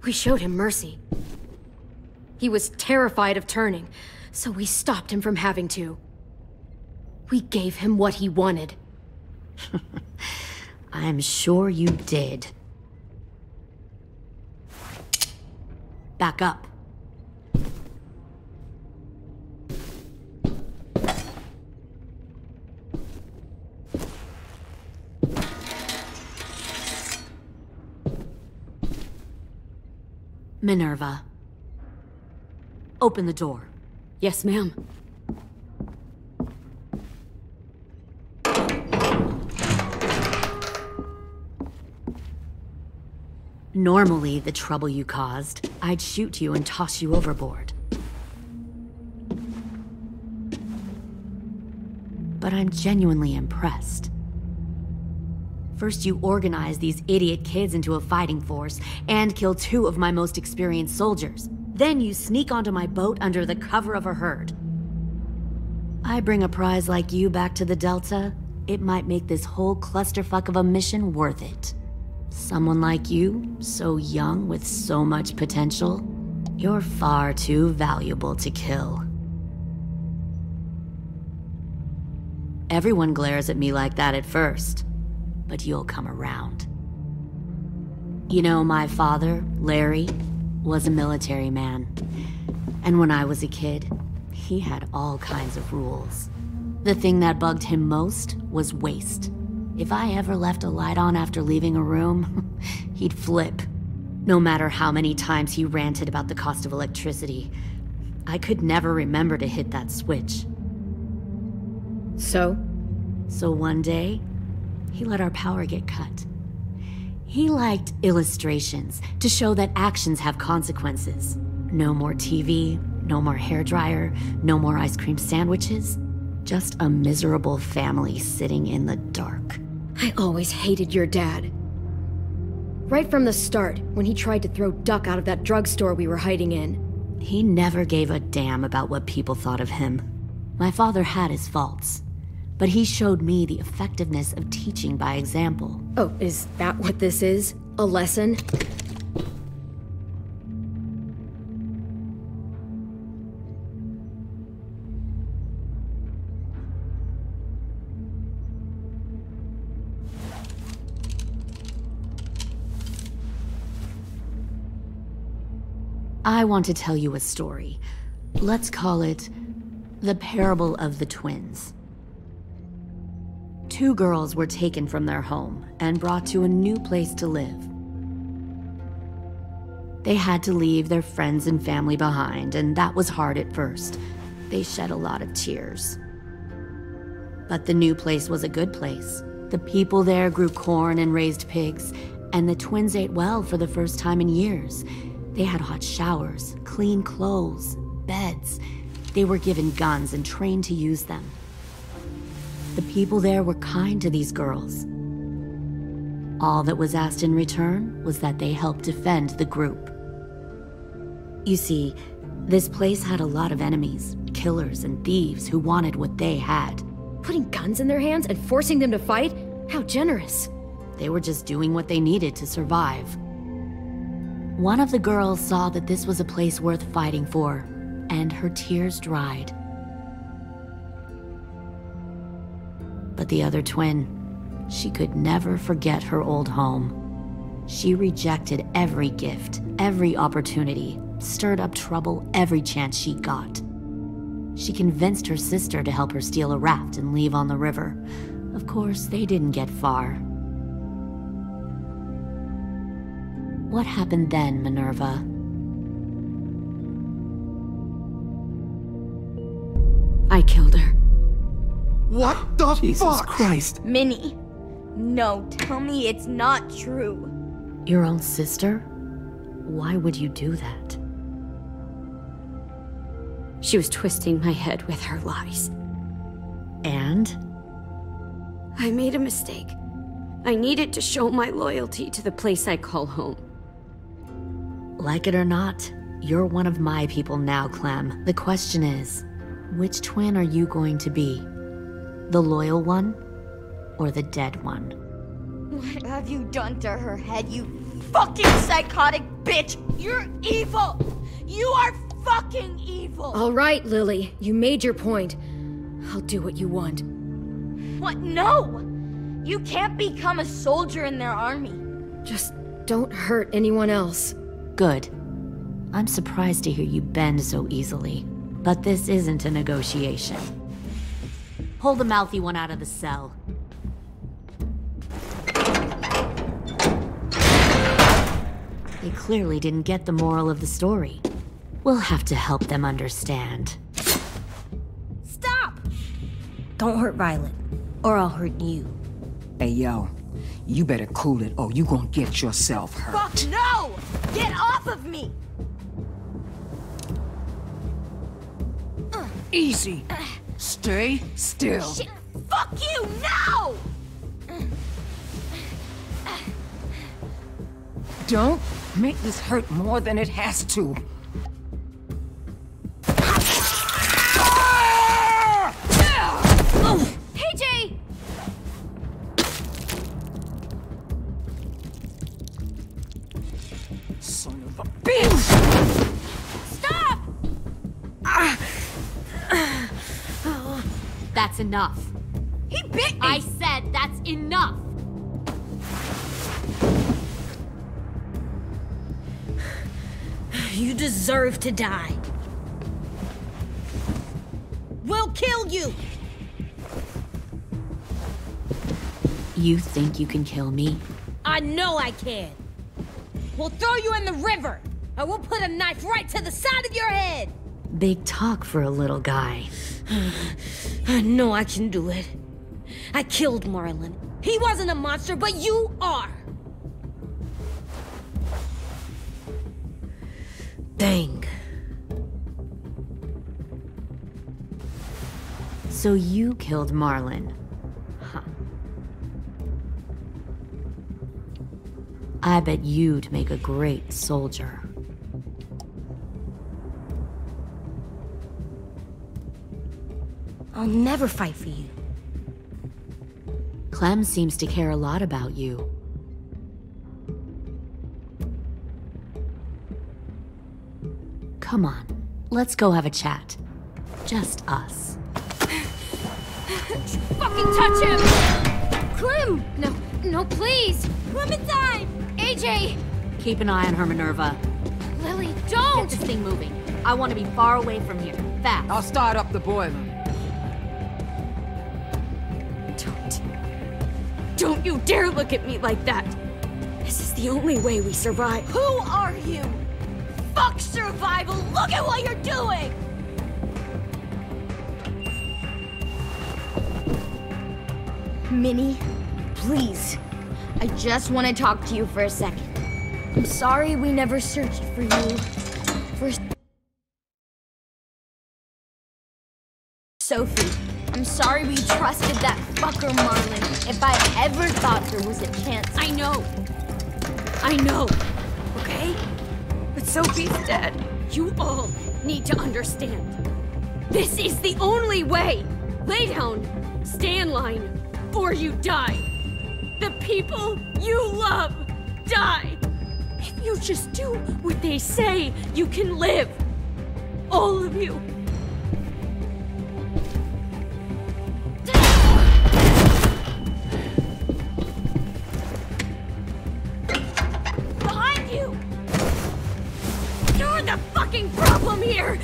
Speaker 1: We showed him mercy. He was terrified of turning, so we stopped him from having to. We gave him what he wanted.
Speaker 3: I'm sure you did. Back up.
Speaker 14: Minerva. Open the door.
Speaker 1: Yes, ma'am.
Speaker 14: Normally, the trouble you caused, I'd shoot you and toss you overboard. But I'm genuinely impressed. First, you organize these idiot kids into a fighting force and kill 2 of my most experienced soldiers. Then you sneak onto my boat under the cover of a herd. I bring a prize like you back to the Delta, it might make this whole clusterfuck of a mission worth it. Someone like you, so young with so much potential, you're far too valuable to kill. Everyone glares at me like that at first, but you'll come around. You know, my father, Larry, was a military man. And when I was a kid, he had all kinds of rules. The thing that bugged him most was waste. If I ever left a light on after leaving a room, he'd flip. No matter how many times he ranted about the cost of electricity, I could never remember to hit that switch. So one day, he let our power get cut. He liked illustrations to show that actions have consequences. No more TV, no more hairdryer, no more ice cream sandwiches. Just a miserable family sitting in the dark.
Speaker 1: I always hated your dad. Right from the start, when he tried to throw Duck out of that drugstore we were hiding in.
Speaker 14: He never gave a damn about what people thought of him. My father had his faults, but he showed me the effectiveness of teaching by example.
Speaker 1: Oh, is that what this is? A lesson?
Speaker 14: I want to tell you a story. Let's call it the Parable of the Twins. 2 girls were taken from their home and brought to a new place to live. They had to leave their friends and family behind, and that was hard at first. They shed a lot of tears. But the new place was a good place. The people there grew corn and raised pigs, and the twins ate well for the first time in years. They had hot showers, clean clothes, beds. They were given guns and trained to use them. The people there were kind to these girls. All that was asked in return was that they help defend the group. You see, this place had a lot of enemies, killers and thieves who wanted what they had.
Speaker 1: Putting guns in their hands and forcing them to fight? How generous.
Speaker 14: They were just doing what they needed to survive. One of the girls saw that this was a place worth fighting for, and her tears dried. But the other twin, she could never forget her old home. She rejected every gift, every opportunity, stirred up trouble every chance she got. She convinced her sister to help her steal a raft and leave on the river. Of course, they didn't get far. What happened then, Minerva?
Speaker 1: I killed her.
Speaker 12: What the Jesus fuck? Christ.
Speaker 4: Minnie, no, tell me it's not true.
Speaker 14: Your own sister? Why would you do that?
Speaker 1: She was twisting my head with her lies.
Speaker 14: And?
Speaker 1: I made a mistake. I needed to show my loyalty to the place I call home.
Speaker 14: Like it or not, you're one of my people now, Clem. The question is, which twin are you going to be? The loyal one, or the dead one?
Speaker 4: What have you done to her head, you fucking psychotic bitch? You're evil! You are fucking evil!
Speaker 1: All right, Lily, you made your point. I'll do what you want.
Speaker 4: What? No! You can't become a soldier in their army.
Speaker 1: Just don't hurt anyone else.
Speaker 14: Good. I'm surprised to hear you bend so easily. But this isn't a negotiation. Pull the mouthy one out of the cell. They clearly didn't get the moral of the story. We'll have to help them understand.
Speaker 7: Stop! Don't hurt Violet, or I'll hurt you.
Speaker 13: Hey, yo. You better cool it or you gonna get yourself hurt.
Speaker 7: Fuck no! Get off of me!
Speaker 13: Easy. Stay still.
Speaker 7: Shit. Fuck you, no!
Speaker 13: Don't make this hurt more than it has to.
Speaker 8: AJ!
Speaker 13: Son of a bitch!
Speaker 8: Stop!
Speaker 14: That's enough.
Speaker 8: He bit me!
Speaker 14: I said that's enough!
Speaker 7: You deserve to die. We'll kill you!
Speaker 14: You think you can kill me?
Speaker 7: I know I can. We'll throw you in the river, and we'll put a knife right to the side of your head!
Speaker 14: Big talk for a little guy.
Speaker 7: I know I can do it. I killed Marlon. He wasn't a monster, but you are! Dang.
Speaker 14: So you killed Marlon. Huh. I bet you'd make a great soldier.
Speaker 7: I'll never fight for you.
Speaker 14: Clem seems to care a lot about you. Come on, let's go have a chat. Just us.
Speaker 8: Fucking touch him! Clem! No, please!
Speaker 7: Clementine!
Speaker 8: AJ!
Speaker 14: Keep an eye on her, Minerva.
Speaker 8: Lily, don't!
Speaker 14: Get this thing moving. I want to be far away from here. Fast.
Speaker 13: I'll start up the boiler.
Speaker 1: Don't you dare look at me like that! This is the only way we survive.
Speaker 7: Who are you? Fuck survival! Look at what you're doing!
Speaker 4: Minnie, please. I just want to talk to you for a second. I'm sorry we never searched for you. For Sophie. I'm sorry we trusted that fucker Marlon. If I ever thought there was a chance...
Speaker 1: I know. Okay? But Sophie's dead. You all need to understand. This is the only way. Lay down, stay in line, or you die. The people you love die. If you just do what they say, you can live. All of you. Behind you! You're the fucking problem here!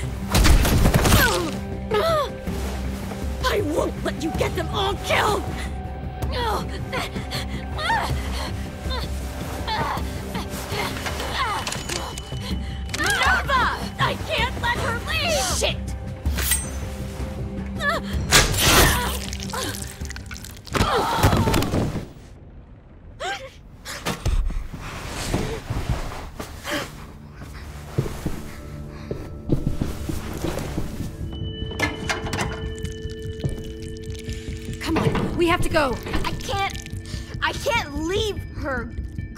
Speaker 1: I won't let you get them all killed! Minerva! I can't let her leave! Shit! Come on, we have to go.
Speaker 4: I can't leave her.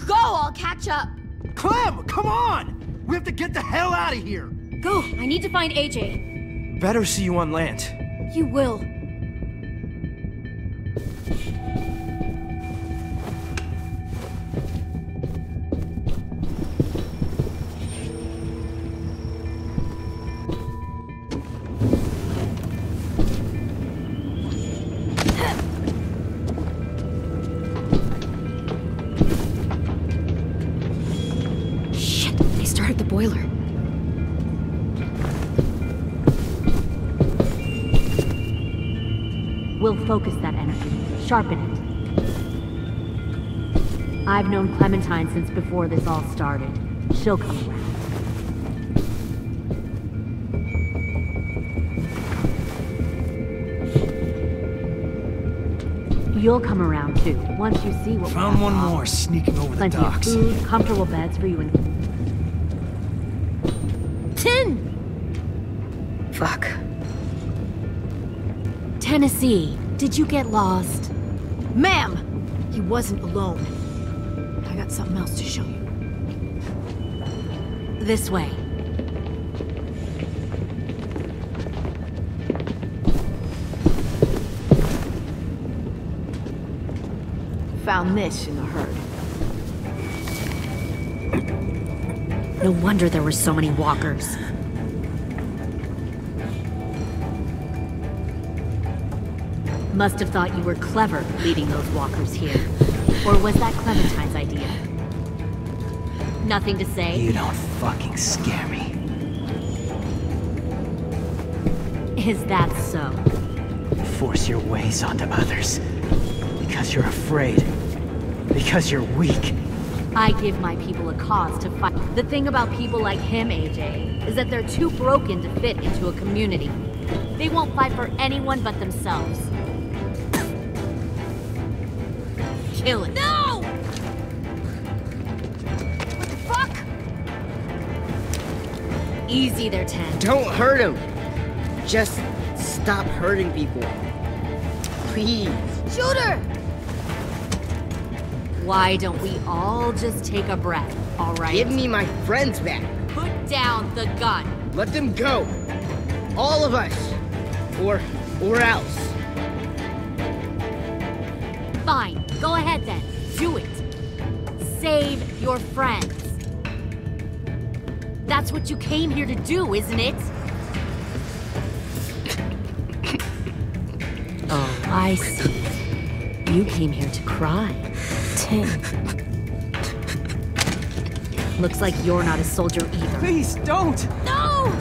Speaker 4: Go, I'll catch up.
Speaker 15: Clem, come on! We have to get the hell out of here!
Speaker 1: Go, I need to find AJ.
Speaker 15: Better see you on land.
Speaker 1: You will. The boiler.
Speaker 14: We'll focus that energy, sharpen it. I've known Clementine since before this all started. She'll come around. You'll come around too, once you see what
Speaker 3: Found one more sneaking over the
Speaker 14: Plenty
Speaker 3: docks.
Speaker 14: of food, comfortable beds for you and...
Speaker 7: Tin!
Speaker 1: Fuck.
Speaker 14: Tennessee, did you get lost?
Speaker 8: Ma'am! He wasn't alone. I got something else to show you.
Speaker 14: This way.
Speaker 8: Found this in the herd.
Speaker 14: No wonder there were so many walkers. Must have thought you were clever leading those walkers here. Or was that Clementine's idea? Nothing to say?
Speaker 9: You don't fucking scare me.
Speaker 14: Is that so?
Speaker 9: You force your ways onto others. Because you're afraid. Because you're weak.
Speaker 14: I give my people a cause to fight. The thing about people like him, AJ, is that they're too broken to fit into a community. They won't fight for anyone but themselves. Kill it.
Speaker 8: No! What the fuck?
Speaker 14: Easy there, Ten.
Speaker 10: Don't hurt him. Just stop hurting people. Please.
Speaker 8: Shoot her!
Speaker 14: Why don't we all just take a breath, all right?
Speaker 10: Give me my friends back.
Speaker 14: Put down the gun.
Speaker 10: Let them go. All of us. Or else.
Speaker 14: Fine. Go ahead then. Do it. Save your friends. That's what you came here to do, isn't it? Oh, I see. You came here to cry.
Speaker 7: Tin.
Speaker 14: Looks like you're not a soldier either.
Speaker 9: Please, don't!
Speaker 8: No!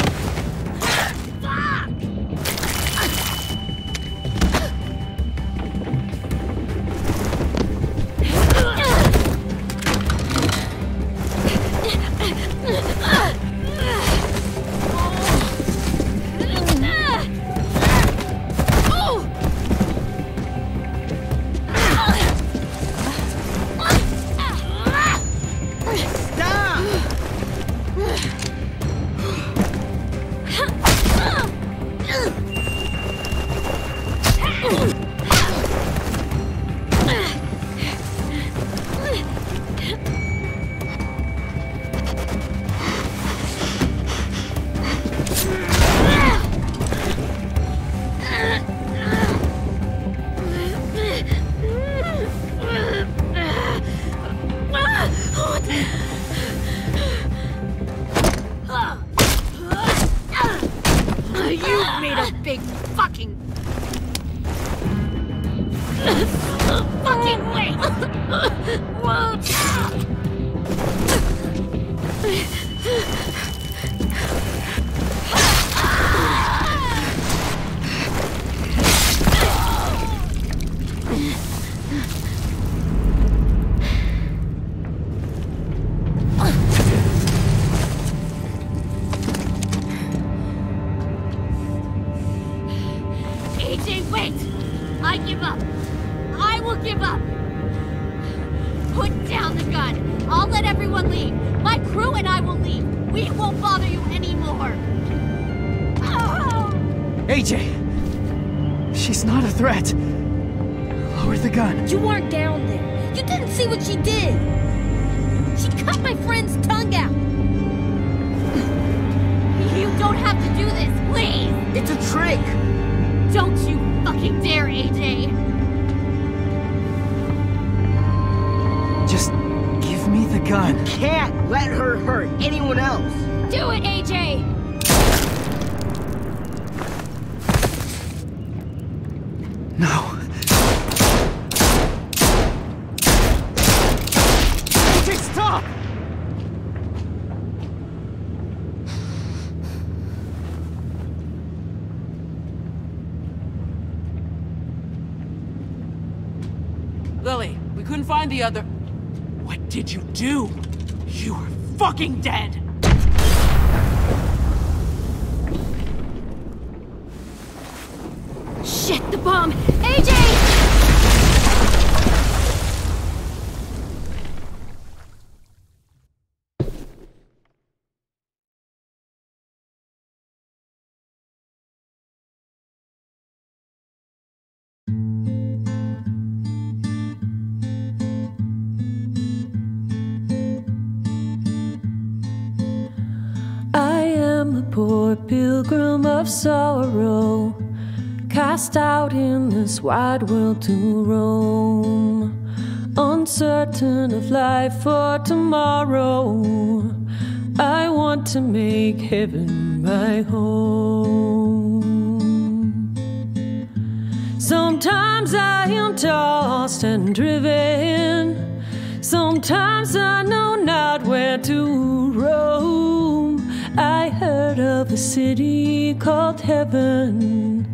Speaker 14: You made a big fucking wait! AJ, wait! I give up. I will give up. Put down the gun. I'll let everyone leave. My crew and I will leave. We won't bother you anymore. Oh!
Speaker 9: AJ! She's not a threat. Lower the gun.
Speaker 7: You weren't down there. You didn't see what she did. She cut my friend's tongue out.
Speaker 14: You don't have to do this, please!
Speaker 10: It's a trick!
Speaker 14: Don't you fucking dare, AJ!
Speaker 9: Just give me the gun.
Speaker 10: Can't let her hurt anyone else.
Speaker 14: Do it, AJ!
Speaker 9: No. AJ, stop!
Speaker 16: Lily, we couldn't find the other... What did you do? You were
Speaker 3: fucking dead!
Speaker 1: Shit, the bomb! AJ!
Speaker 5: I am a poor pilgrim of sorrow, cast out in this wide world to roam, uncertain of life for tomorrow. I want to make heaven my home. Sometimes I am tossed and driven, sometimes I know not where to roam. I heard of a city called heaven,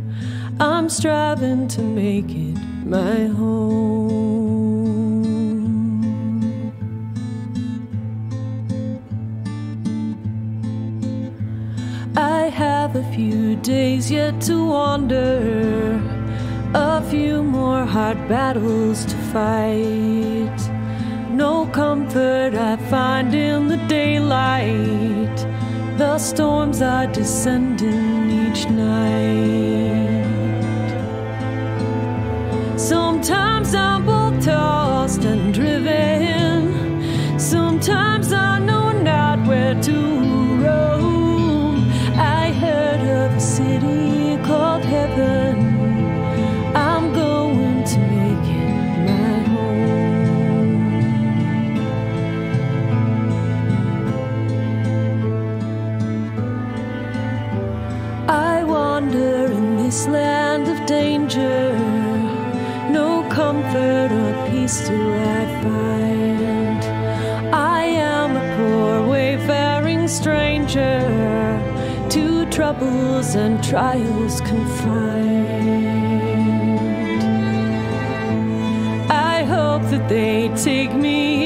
Speaker 5: I'm striving to make it my home. I have a few days yet to wander, a few more hard battles to fight. No comfort I find in the daylight, the storms are descending each night. Sometimes I'm both tossed and driven, sometimes I know not where to roam. I heard of a city called heaven, I'm going to make it my home. I wander in this land of danger, no comfort or peace do I find. I am a poor wayfaring stranger, to troubles and trials confined. I hope that they take me